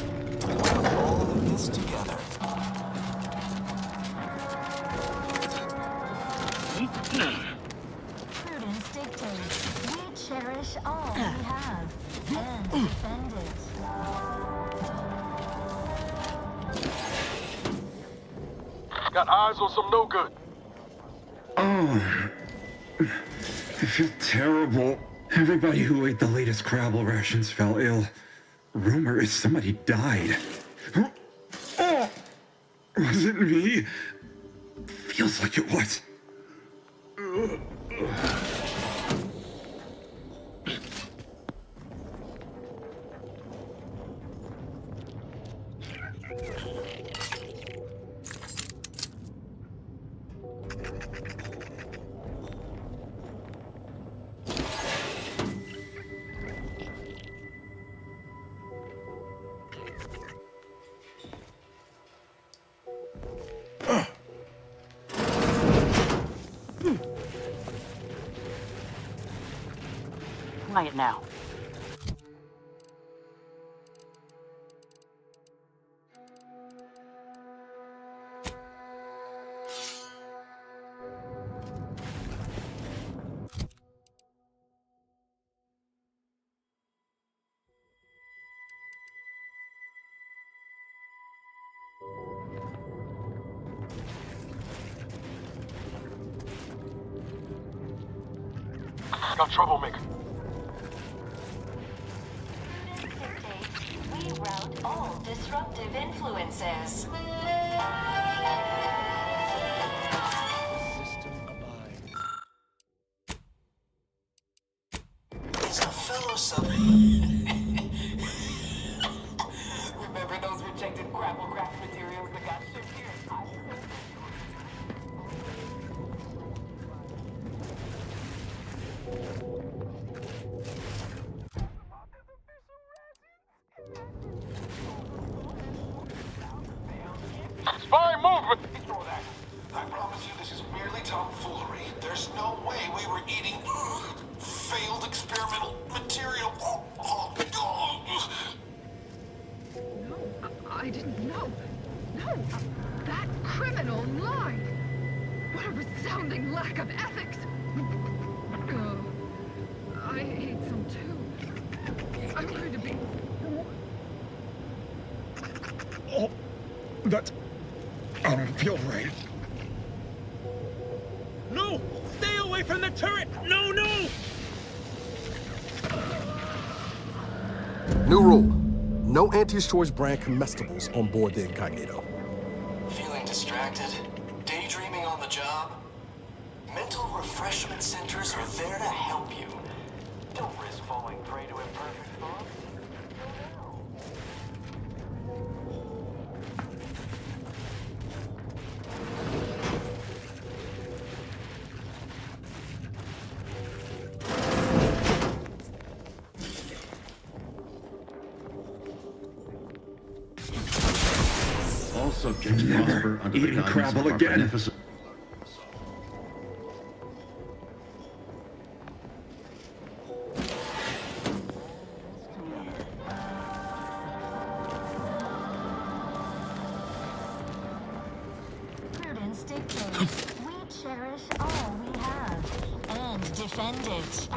We are all in this together. Prudence dictates we cherish all we have and defend it. Got eyes on some no good. Oh, I feel terrible. Everybody who ate the latest Crabble rations fell ill. Rumor is somebody died. Oh, was it me? Feels like it was. Quiet now. Got troublemaker. We rout all disruptive influences. Is a fellow subject. Remember those rejected grapple craft materials that got shipped here? Spy movement! I promise you this is merely tomfoolery. There's no way we were eating failed experimental material. No, I didn't know. No, that criminal lied. What a resounding lack of ethics. I ate some too. I'm going to be... Oh, that's... I don't feel right. No! Stay away from the turret! No, no! New rule. No anti-choice brand comestibles on board the Incognito. Feeling distracted? Daydreaming on the job? Mental refreshment centers are there to help you. Don't risk falling prey to imperfect thoughts. subjects prosper under the guidance of our beneficent... Prudence dictates we cherish all we have and defend it.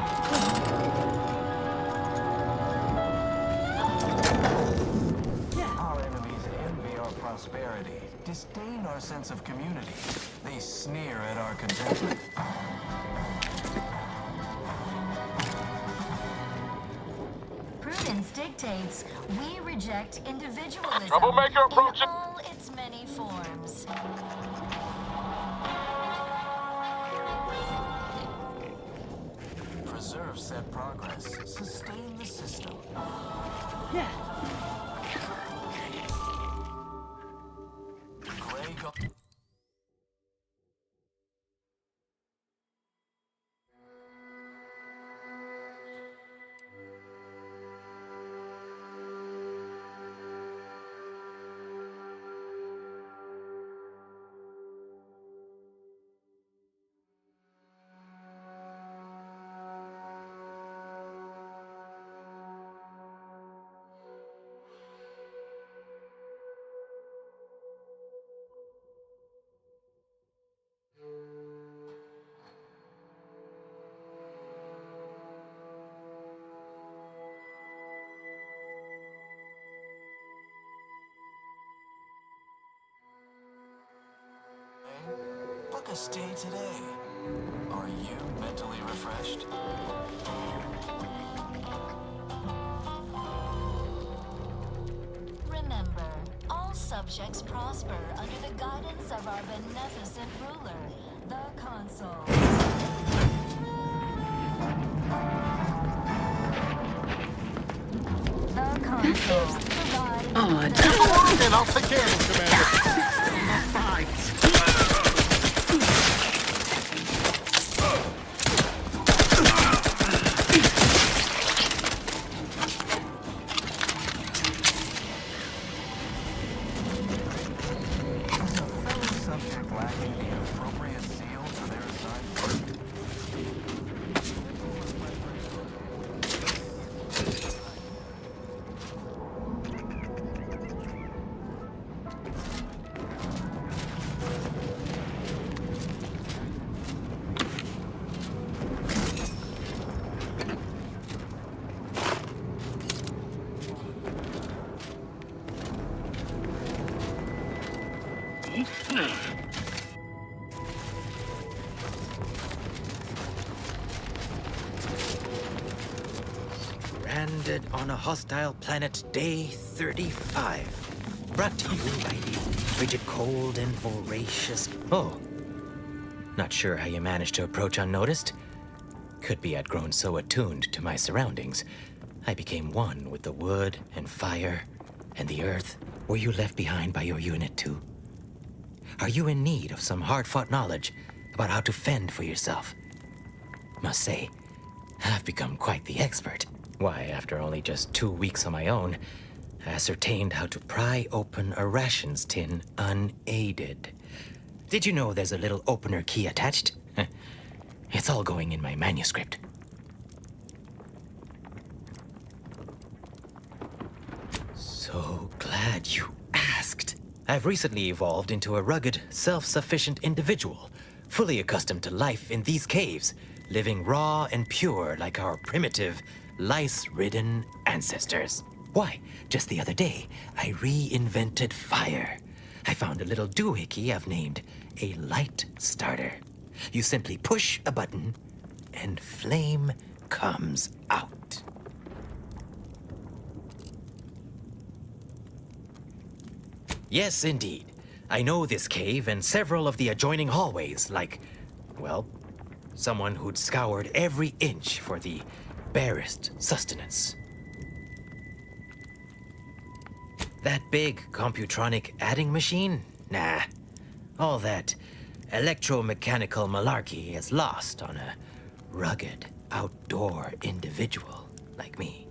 Our enemies envy our prosperity, disdain our sense of community. They sneer at our contentment. Prudence dictates we reject individualism Troublemaker approaching. in all its many forms. Preserve said progress. Sustain the system. Gray go- Book a stay today. Are you mentally refreshed? Remember, all subjects prosper under the guidance of our beneficent ruler, the Consul. The Consul provides... And off the cable, Commander. Fellow subject lacking the appropriate zeal for their assigned work. Stranded on a hostile planet, day 35. Brought to you by the frigid cold and voracious... Oh. Not sure how you managed to approach unnoticed. Could be I'd grown so attuned to my surroundings, I became one with the wood and fire and the earth. Were you left behind by your unit too? Are you in need of some hard-fought knowledge about how to fend for yourself? Must say, I've become quite the expert. Why, after only just 2 weeks on my own, I ascertained how to pry open a rations tin unaided. Did you know there's a little opener key attached? It's all going in my manuscript. So glad you asked. I've recently evolved into a rugged, self-sufficient individual, fully accustomed to life in these caves, living raw and pure like our primitive, lice-ridden ancestors. Why, just the other day, I reinvented fire. I found a little doohickey I've named a light starter. You simply push a button, and flame comes out. Yes, indeed. I know this cave and several of the adjoining hallways, like, well, someone who'd scoured every inch for the barest sustenance. That big computronic adding machine? Nah. All that electromechanical malarkey is lost on a rugged, outdoor individual like me.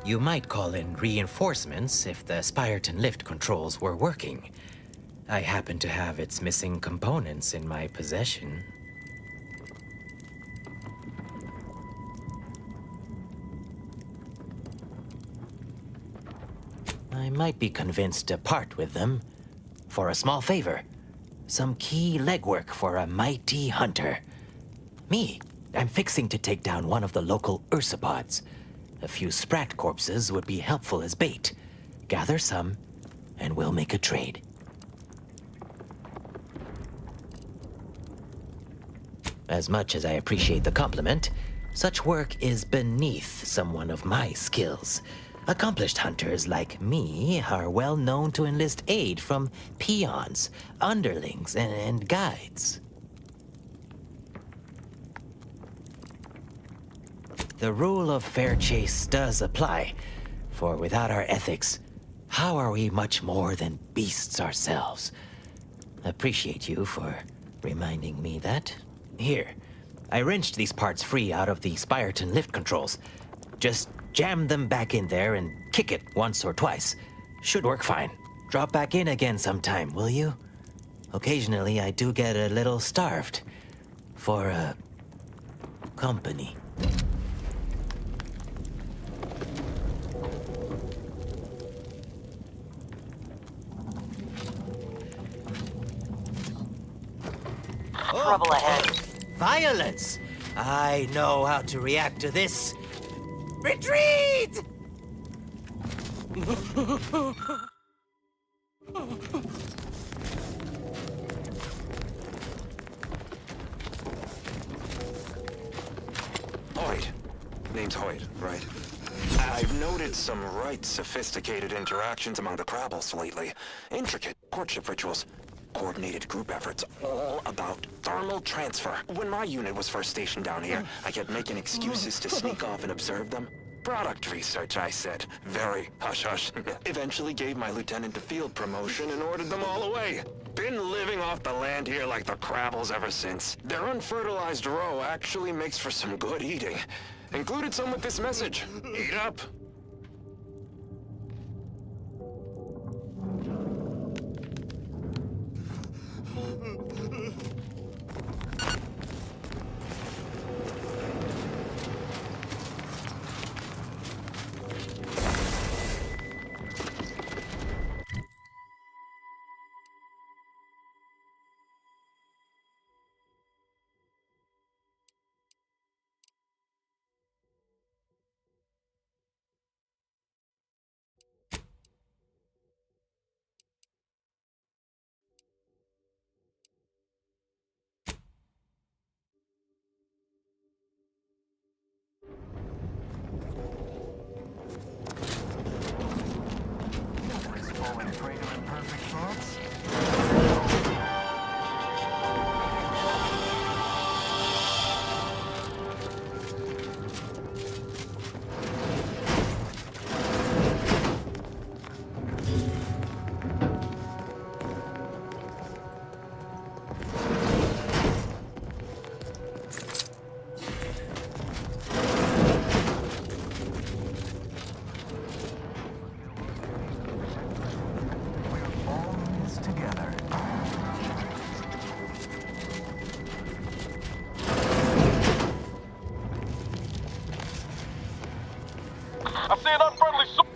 You might call in reinforcements if the Spyreton lift controls were working. I happen to have its missing components in my possession. I might be convinced to part with them for a small favor. Some key legwork for a mighty hunter. Me, I'm fixing to take down one of the local ursopods. A few sprat corpses would be helpful as bait. Gather some, and we'll make a trade. As much as I appreciate the compliment, such work is beneath someone of my skills. Accomplished hunters like me are well known to enlist aid from peons, underlings, and guides. The rule of fair chase does apply, for without our ethics, how are we much more than beasts ourselves? Appreciate you for reminding me that. Here, I wrenched these parts free out of the Spyreton lift controls. Just jam them back in there and kick it once or twice. Should work fine. Drop back in again sometime, will you? Occasionally, I do get a little starved for, company. Trouble ahead. Violence! I know how to react to this. Retreat! Hoyt. Name's Hoyt, right? I've noted some right sophisticated interactions among the Crabbles lately. Intricate courtship rituals. Coordinated group efforts, all about thermal transfer. When my unit was first stationed down here, I kept making excuses to sneak off and observe them. Product research, I said. Very hush-hush. Eventually gave my lieutenant a field promotion and ordered them all away. Been living off the land here like the Crabbles ever since. Their unfertilized roe actually makes for some good eating. Included some with this message. Eat up. Falling prey to imperfect thoughts? I see an unfriendly soldier.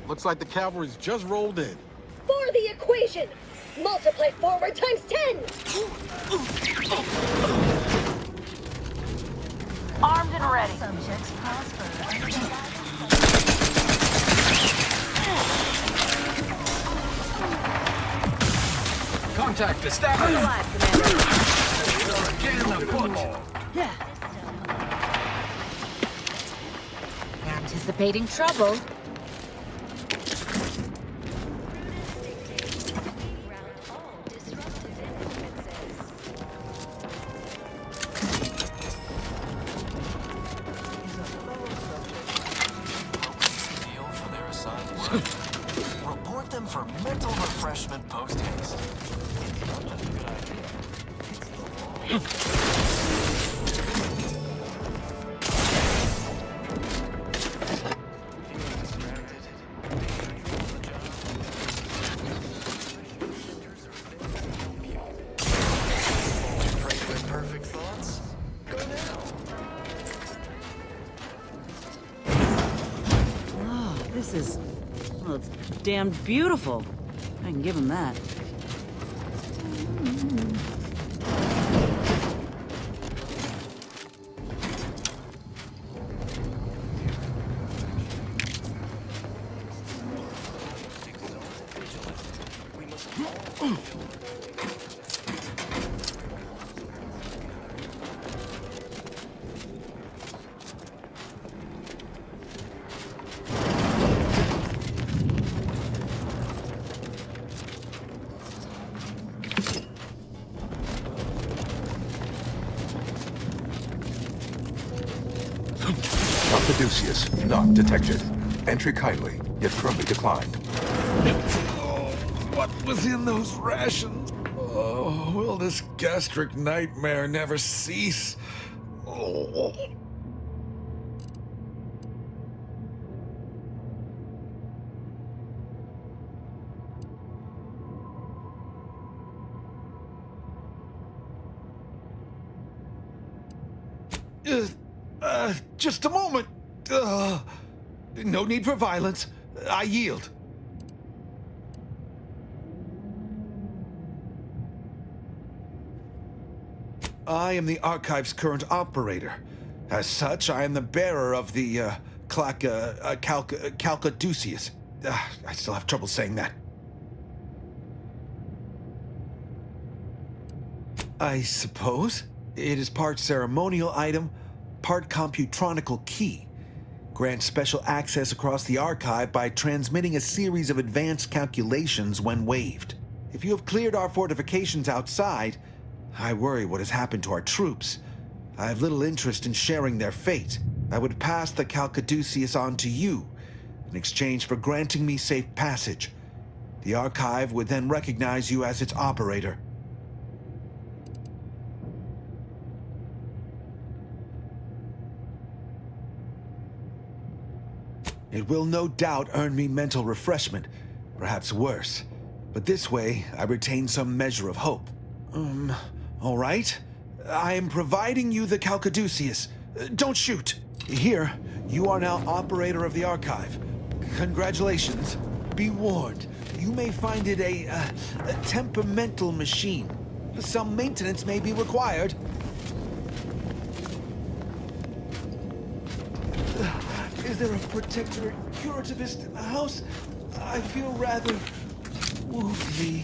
Looks like the cavalry's just rolled in. For the equation! Multiply forward times 10! Armed and ready. Subjects prosper. Contact established. Again, afoot. Yeah. Anticipating trouble. Deal for their assigned work. Report them for mental refreshment post-haste. It's not just a good idea. Perfect thoughts? Go now. Oh, this is... well, it's damn beautiful. I can give him that. Caduceus, not detected. Entry kindly, yet firmly declined. Oh, what was in those rations? Oh, will this gastric nightmare never cease? Oh. Just a moment. No need for violence. I yield. I am the Archive's current operator. As such, I am the bearer of the, Calcaduceus. I still have trouble saying that. I suppose it is part ceremonial item, part computronical key. Grants special access across the Archive by transmitting a series of advanced calculations when waived. If you have cleared our fortifications outside, I worry what has happened to our troops. I have little interest in sharing their fate. I would pass the Calcaduceus on to you, in exchange for granting me safe passage. The Archive would then recognize you as its operator. It will no doubt earn me mental refreshment, perhaps worse. But this way, I retain some measure of hope. All right. I am providing you the Calcaduceus. Don't shoot. Here, you are now operator of the Archive. Congratulations. Be warned, you may find it a temperamental machine. Some maintenance may be required. Is there a protector curativist in the house? I feel rather woundly.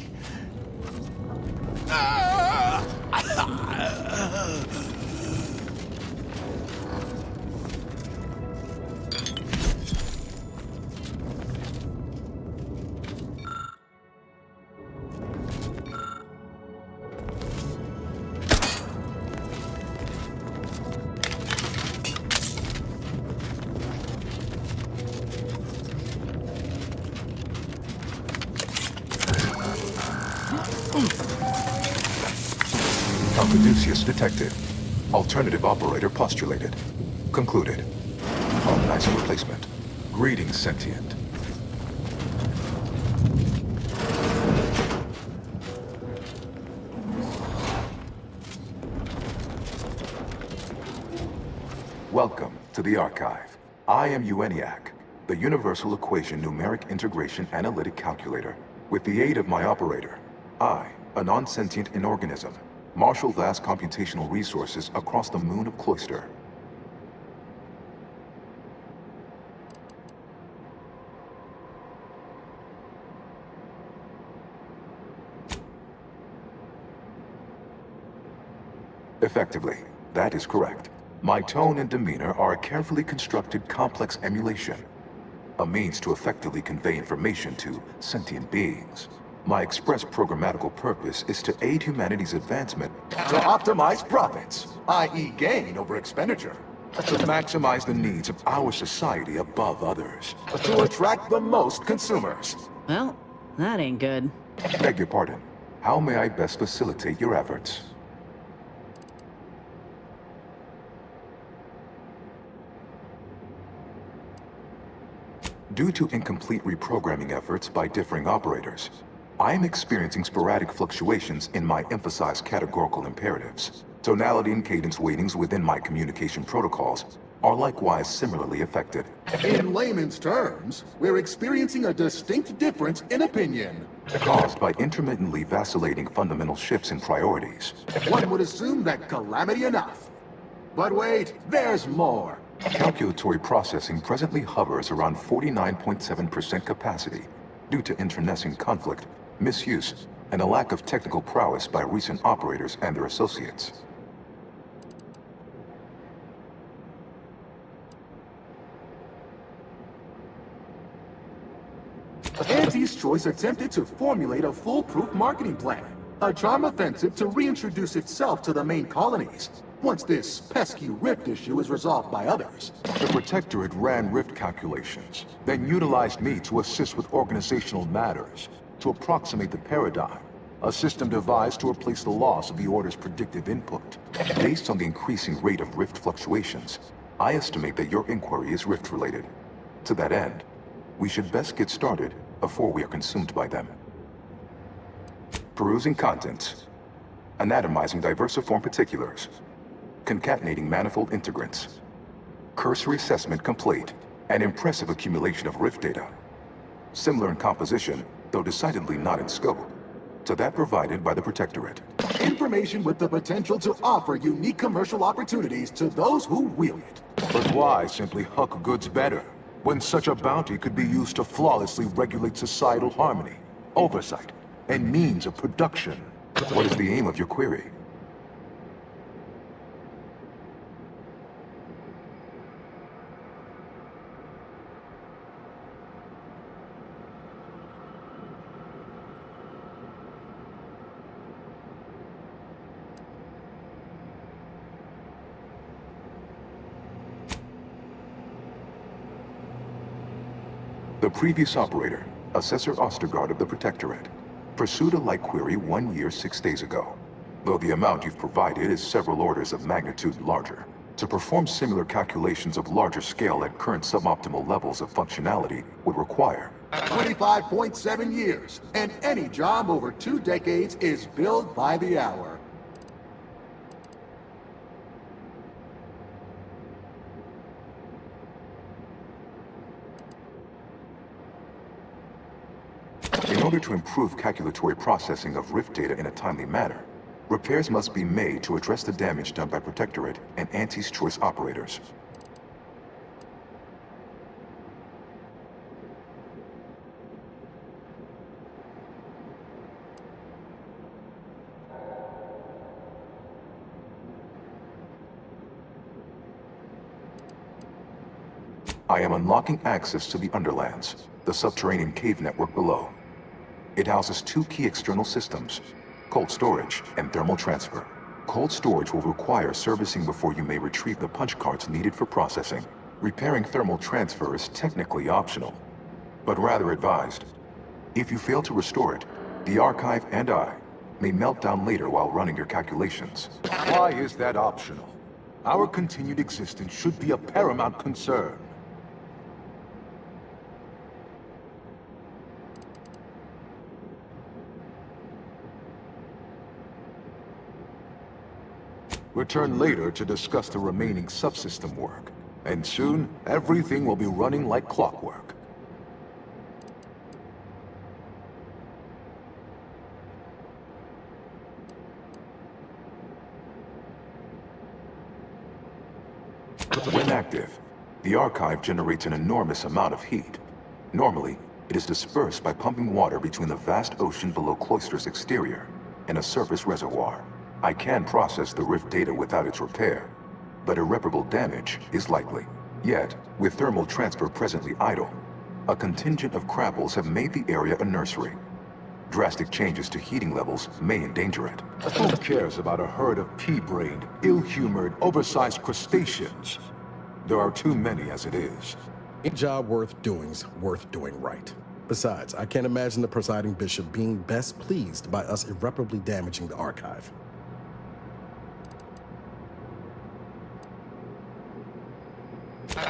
Caduceus detected. Alternative operator postulated. Concluded. Harmonizer replacement. Greetings, sentient. Welcome to the Archive. I am ENIAC, the Universal Equation Numeric Integration Analytic Calculator. With the aid of my operator, I, a non-sentient inorganism, marshal vast computational resources across the moon of Cloister. Effectively, that is correct. My tone and demeanor are a carefully constructed complex emulation, a means to effectively convey information to sentient beings. My express programmatical purpose is to aid humanity's advancement, to optimize profits, i.e. gain over expenditure, to maximize the needs of our society above others, to attract the most consumers. Well, that ain't good. Beg your pardon. How may I best facilitate your efforts? Due to incomplete reprogramming efforts by differing operators, I am experiencing sporadic fluctuations in my emphasized categorical imperatives. Tonality and cadence weightings within my communication protocols are likewise similarly affected. In layman's terms, we're experiencing a distinct difference in opinion. Caused by intermittently vacillating fundamental shifts in priorities. One would assume that calamity enough. But wait, there's more. Calculatory processing presently hovers around 49.7% capacity due to internecine conflict, misuse, and a lack of technical prowess by recent operators and their associates. Auntie's Choice attempted to formulate a foolproof marketing plan, a charm offensive to reintroduce itself to the main colonies, once this pesky rift issue is resolved by others. The Protectorate ran rift calculations, then utilized me to assist with organizational matters, to approximate the paradigm, a system devised to replace the loss of the Order's predictive input. Based on the increasing rate of rift fluctuations, I estimate that your inquiry is rift-related. To that end, we should best get started before we are consumed by them. Perusing contents, anatomizing diversiform particulars, concatenating manifold integrants, cursory assessment complete, an impressive accumulation of rift data. Similar in composition, though decidedly not in scope, to that provided by the Protectorate. Information with the potential to offer unique commercial opportunities to those who wield it. But why simply huck goods better, when such a bounty could be used to flawlessly regulate societal harmony, oversight, and means of production? What is the aim of your query? The previous operator, Assessor Ostergaard of the Protectorate, pursued a like query 1 year, 6 days ago, though the amount you've provided is several orders of magnitude larger. To perform similar calculations of larger scale at current suboptimal levels of functionality would require 25.7 years, and any job over 2 decades is billed by the hour. In order to improve calculatory processing of rift data in a timely manner, repairs must be made to address the damage done by Protectorate and Auntie's Choice operators. I am unlocking access to the Underlands, the subterranean cave network below. It houses 2 key external systems, cold storage and thermal transfer. Cold storage will require servicing before you may retrieve the punch cards needed for processing. Repairing thermal transfer is technically optional, but rather advised. If you fail to restore it, the Archive and I may melt down later while running your calculations. Why is that optional? Our continued existence should be a paramount concern. Return later to discuss the remaining subsystem work, and soon everything will be running like clockwork. When active, the Archive generates an enormous amount of heat. Normally, it is dispersed by pumping water between the vast ocean below Cloister's exterior and a surface reservoir. I can process the rift data without its repair, but irreparable damage is likely. Yet, with thermal transfer presently idle, a contingent of crabbles have made the area a nursery. Drastic changes to heating levels may endanger it. Who cares about a herd of pea-brained, ill-humored, oversized crustaceans? There are too many as it is. A job worth doing's worth doing right. Besides, I can't imagine the presiding bishop being best pleased by us irreparably damaging the archive.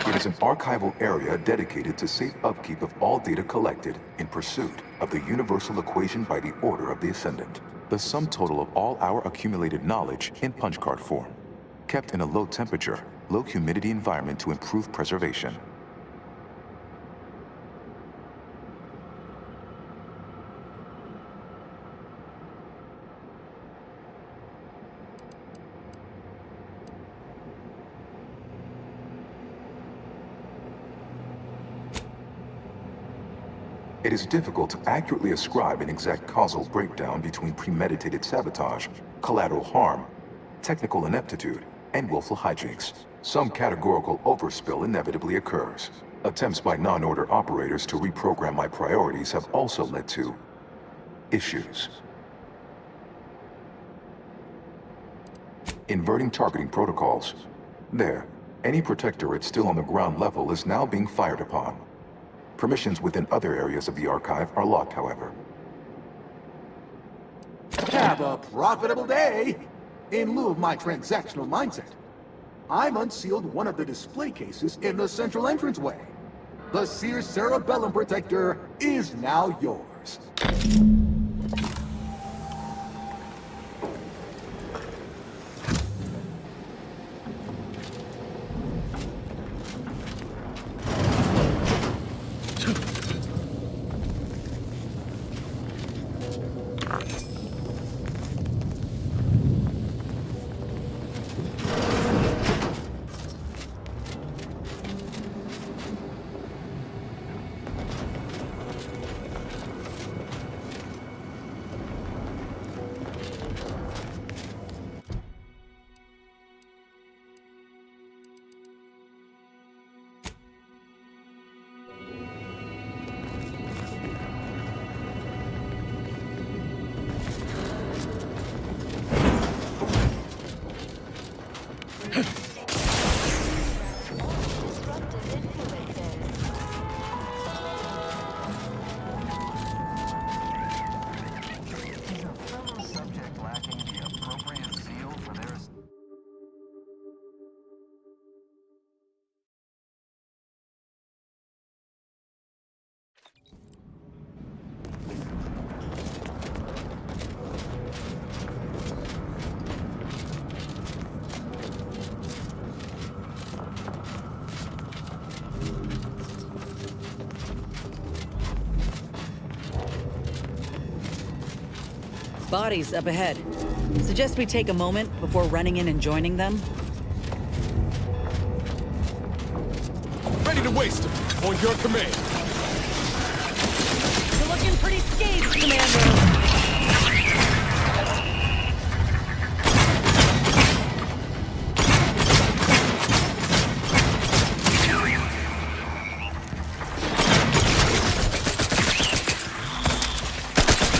It is an archival area dedicated to safe upkeep of all data collected in pursuit of the universal equation by the Order of the Ascendant. The sum total of all our accumulated knowledge in punch card form, kept in a low temperature, low humidity environment to improve preservation. It is difficult to accurately ascribe an exact causal breakdown between premeditated sabotage, collateral harm, technical ineptitude, and willful hijinks. Some categorical overspill inevitably occurs. Attempts by non-order operators to reprogram my priorities have also led to issues. Inverting targeting protocols. There, any protectorate still on the ground level is now being fired upon. Permissions within other areas of the archive are locked, however. Have a profitable day! In lieu of my transactional mindset, I've unsealed one of the display cases in the central entranceway. The Seer Cerebellum Protector is now yours. Bodies up ahead. Suggest we take a moment before running in and joining them? Ready to waste them. On your command. You're looking pretty scathed, Commander.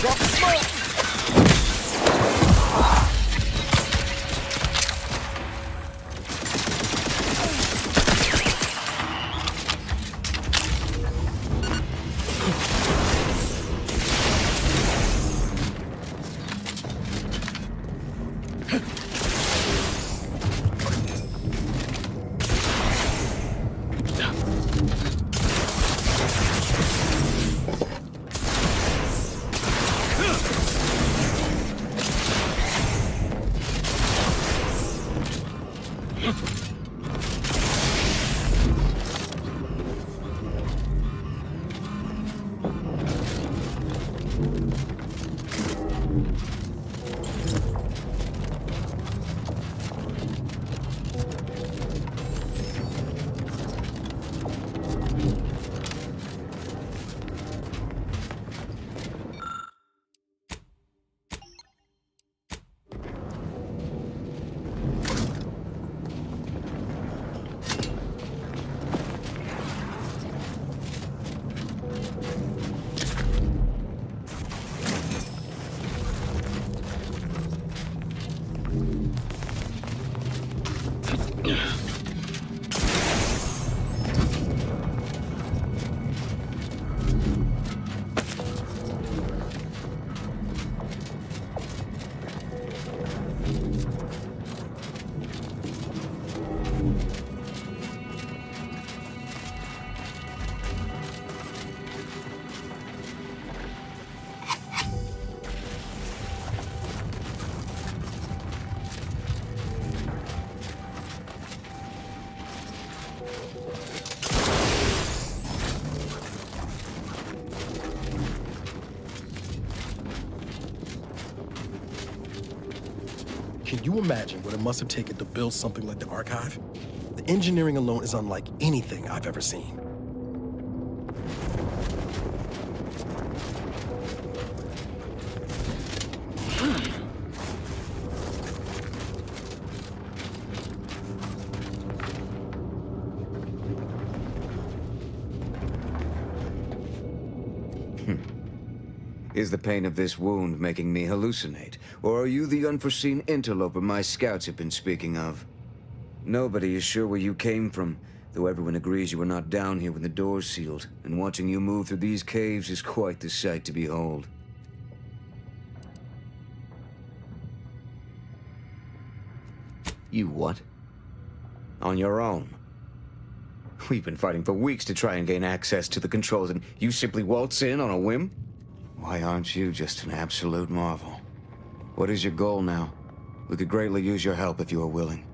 Drop the smoke! Can you imagine what it must have taken to build something like the archive? The engineering alone is unlike anything I've ever seen. Is the pain of this wound making me hallucinate? Or are you the unforeseen interloper my scouts have been speaking of? Nobody is sure where you came from, though everyone agrees you were not down here when the doors sealed, and watching you move through these caves is quite the sight to behold. You what? On your own? We've been fighting for weeks to try and gain access to the controls, and you simply waltz in on a whim? Why aren't you just an absolute marvel? What is your goal now? We could greatly use your help if you are willing.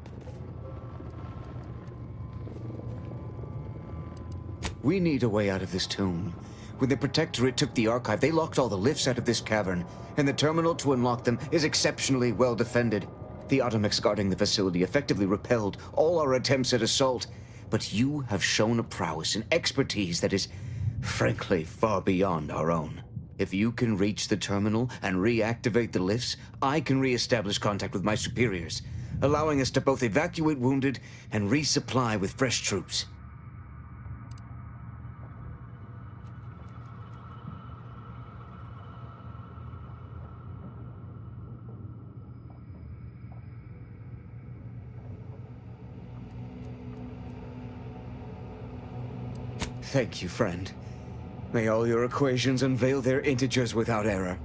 We need a way out of this tomb. When the Protectorate took the Archive, they locked all the lifts out of this cavern, and the terminal to unlock them is exceptionally well defended. The Automex guarding the facility effectively repelled all our attempts at assault, but you have shown a prowess and expertise that is, frankly, far beyond our own. If you can reach the terminal and reactivate the lifts, I can re-establish contact with my superiors, allowing us to both evacuate wounded and resupply with fresh troops. Thank you, friend. May all your equations unveil their integers without error.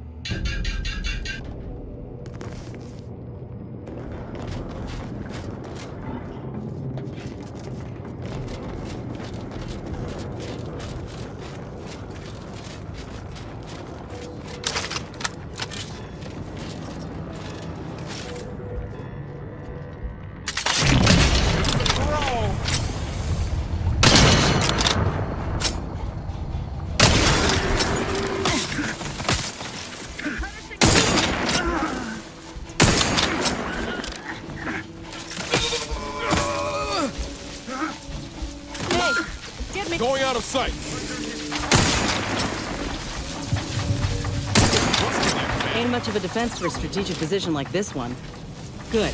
Going out of sight. Ain't much of a defense for a strategic position like this one. Good.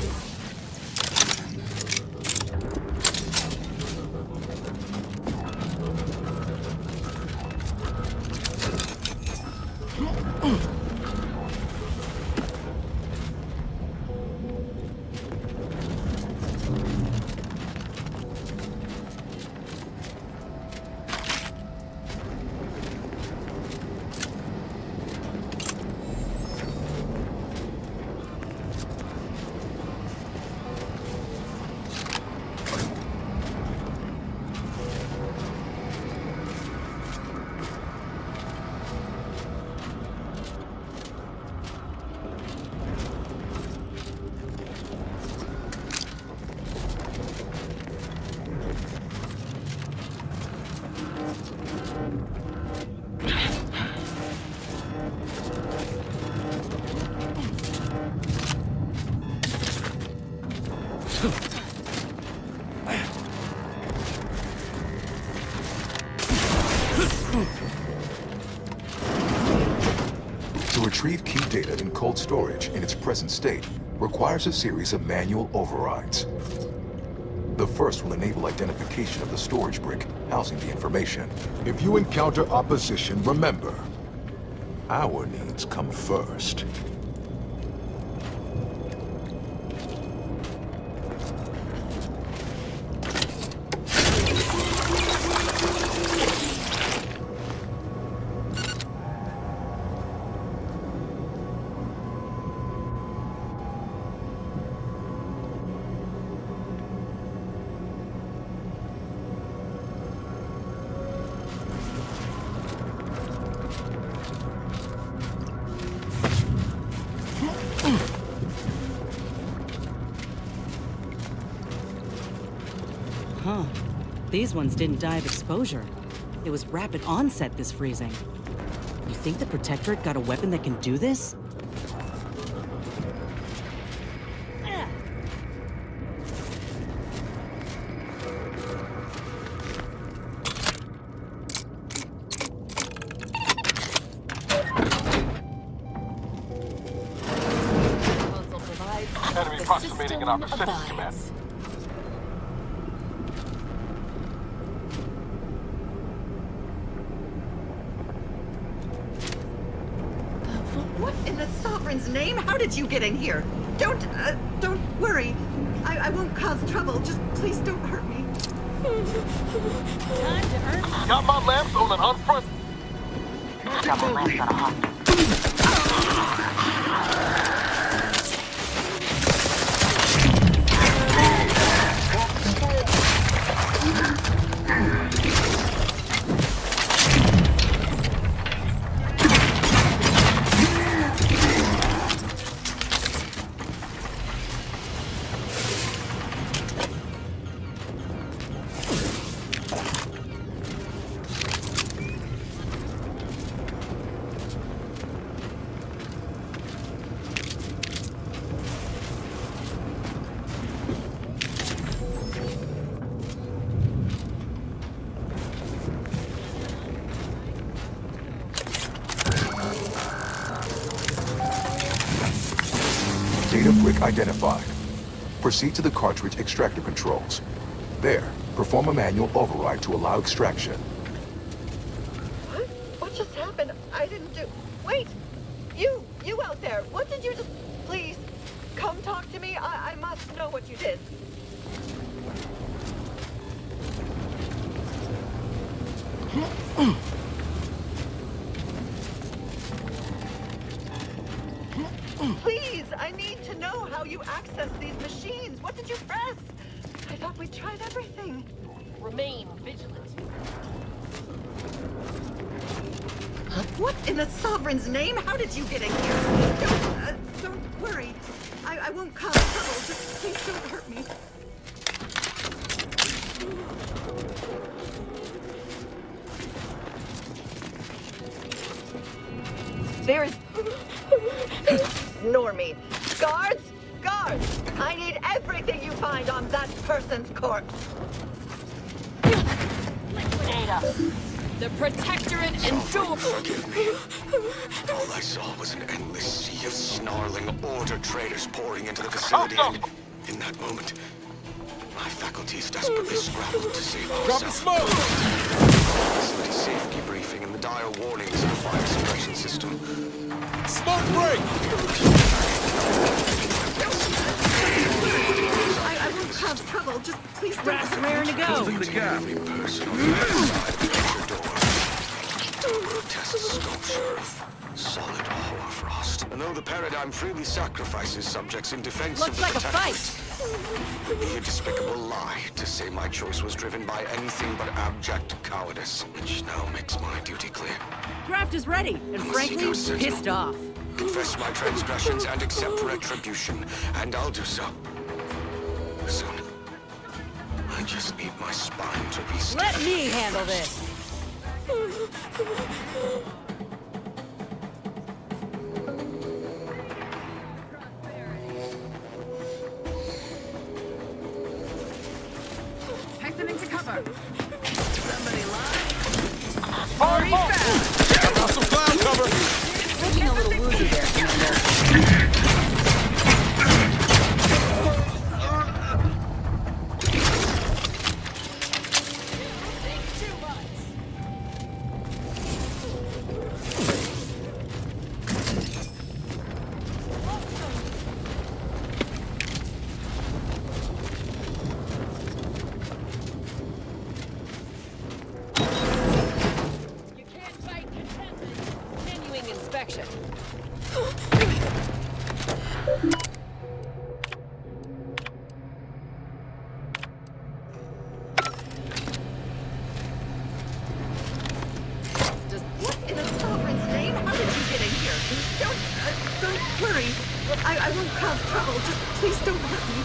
To retrieve key data in cold storage in its present state requires a series of manual overrides. The first will enable identification of the storage brick housing the information. If you encounter opposition, remember, our needs come first. These ones didn't die of exposure. It was rapid onset this freezing. You think the Protectorate got a weapon that can do this? Enemy approximating in our vicinity, command. What in the Sovereign's name? How did you get in here? Don't worry. I won't cause trouble. Just please don't hurt me. Time to earn. Got my lamps on an unfront. Double lamps on a hostage. Data brick identified. Proceed to the cartridge extractor controls. There, perform a manual override to allow extraction. What? What just happened? I didn't do... Wait! You out there! What did you just... Please, come talk to me. I must know what you did. Please, I need to know how you access these machines. What did you press? I thought we tried everything. Remain vigilant. What in the Sovereign's name? How did you get in here? Don't worry. I won't cause trouble. Just please don't hurt me. There is... Ignore me. Guards! Guards! I need everything you find on that person's corpse. Liquidate The Protectorate endures. Forgive me. All I saw was an endless sea of snarling order traders pouring into the facility, and in that moment, my faculties desperately scrambled to save ourselves. Drop the smoke! Facility safety briefing and the dire warnings of the fire suppression system. Smoke break! I won't cause trouble. Just please don't... Rats raring to go. Closing the gap. Every person on the outside of the door. Grotesque sculpture of solid hoarfrost. And though the paradigm freely sacrifices subjects in defense Looks of the like a Protectorate, fight. it'd be a despicable lie to say my choice was driven by anything but abject cowardice, which now makes my duty clear. Graft is ready, and I'm a frankly, Seeker Sentinel. pissed off. Confess my transgressions and accept retribution, and I'll do so. Soon. I just need my spine to be stiff. Let me handle this. Take them into cover. Somebody live? I got some cloud cover. Looking a little woozy there, Commander. Inspection. What in the Sovereign's name? How did you get in here? Don't worry. I won't cause trouble. Just please don't hurt me.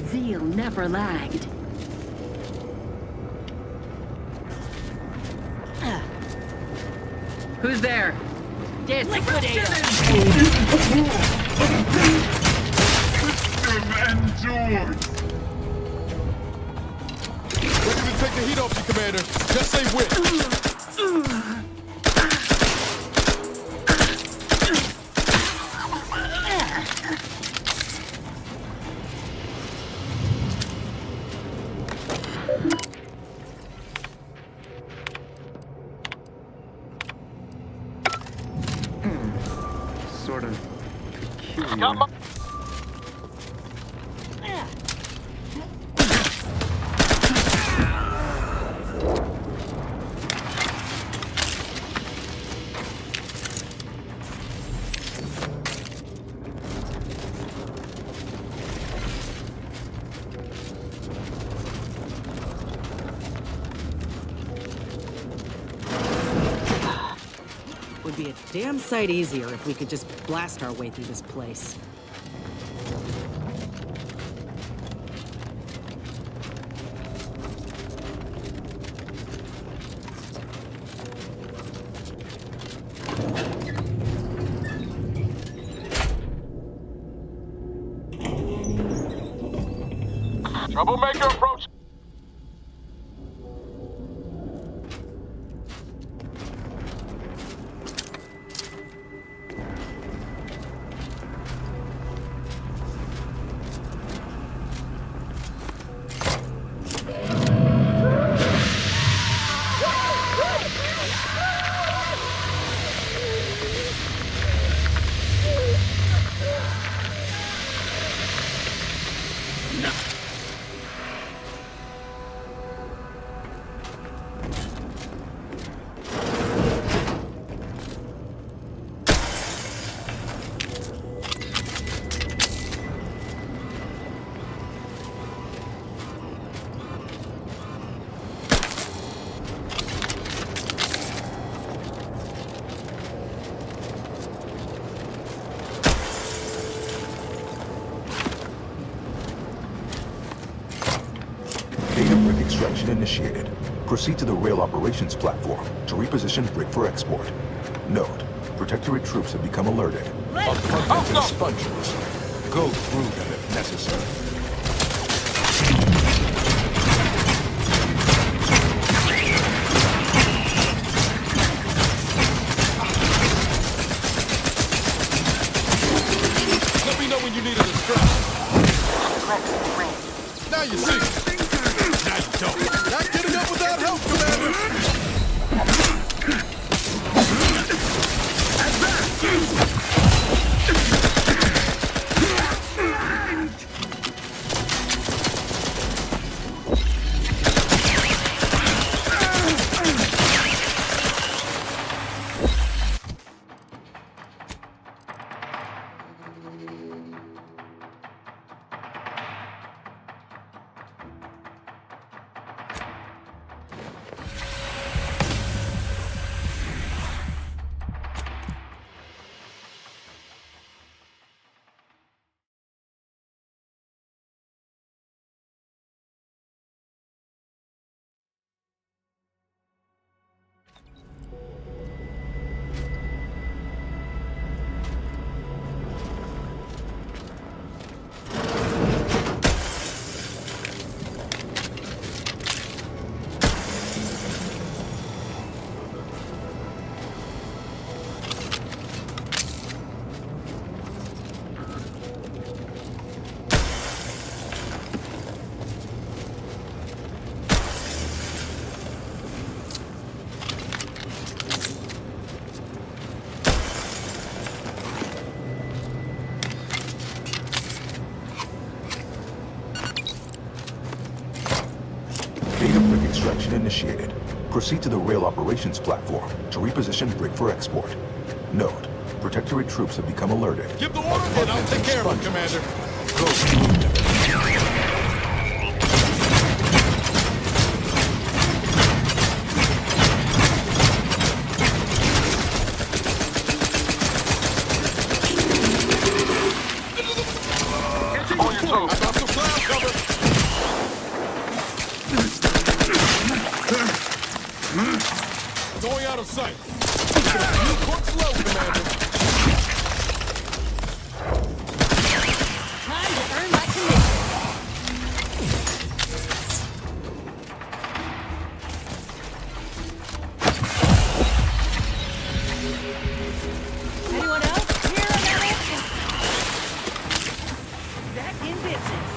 zeal never lagged. Who's there? Liquidator! Ready to take the heat off you, Commander. Just say which. Sort of peculiar. Would be a damn sight easier if we could just blast our way through this place. Troublemaker approach. Extraction initiated. Proceed to the rail operations platform to reposition brick for export. Note, Protectorate troops have become alerted. Apartment expungers. Go through them if necessary. Let me know when you need a distraction. Now you see. Now you don't. Not getting up without help, Commander! Extraction initiated. Proceed to the rail operations platform to reposition brick for export. Note, Protectorate troops have become alerted. Give the order and I'll take care of it, Commander. Go through them. On your toes. I got some cloud cover. of sight. You court slow, Commander. Time to earn my commission. Anyone else? Here another? Back in business.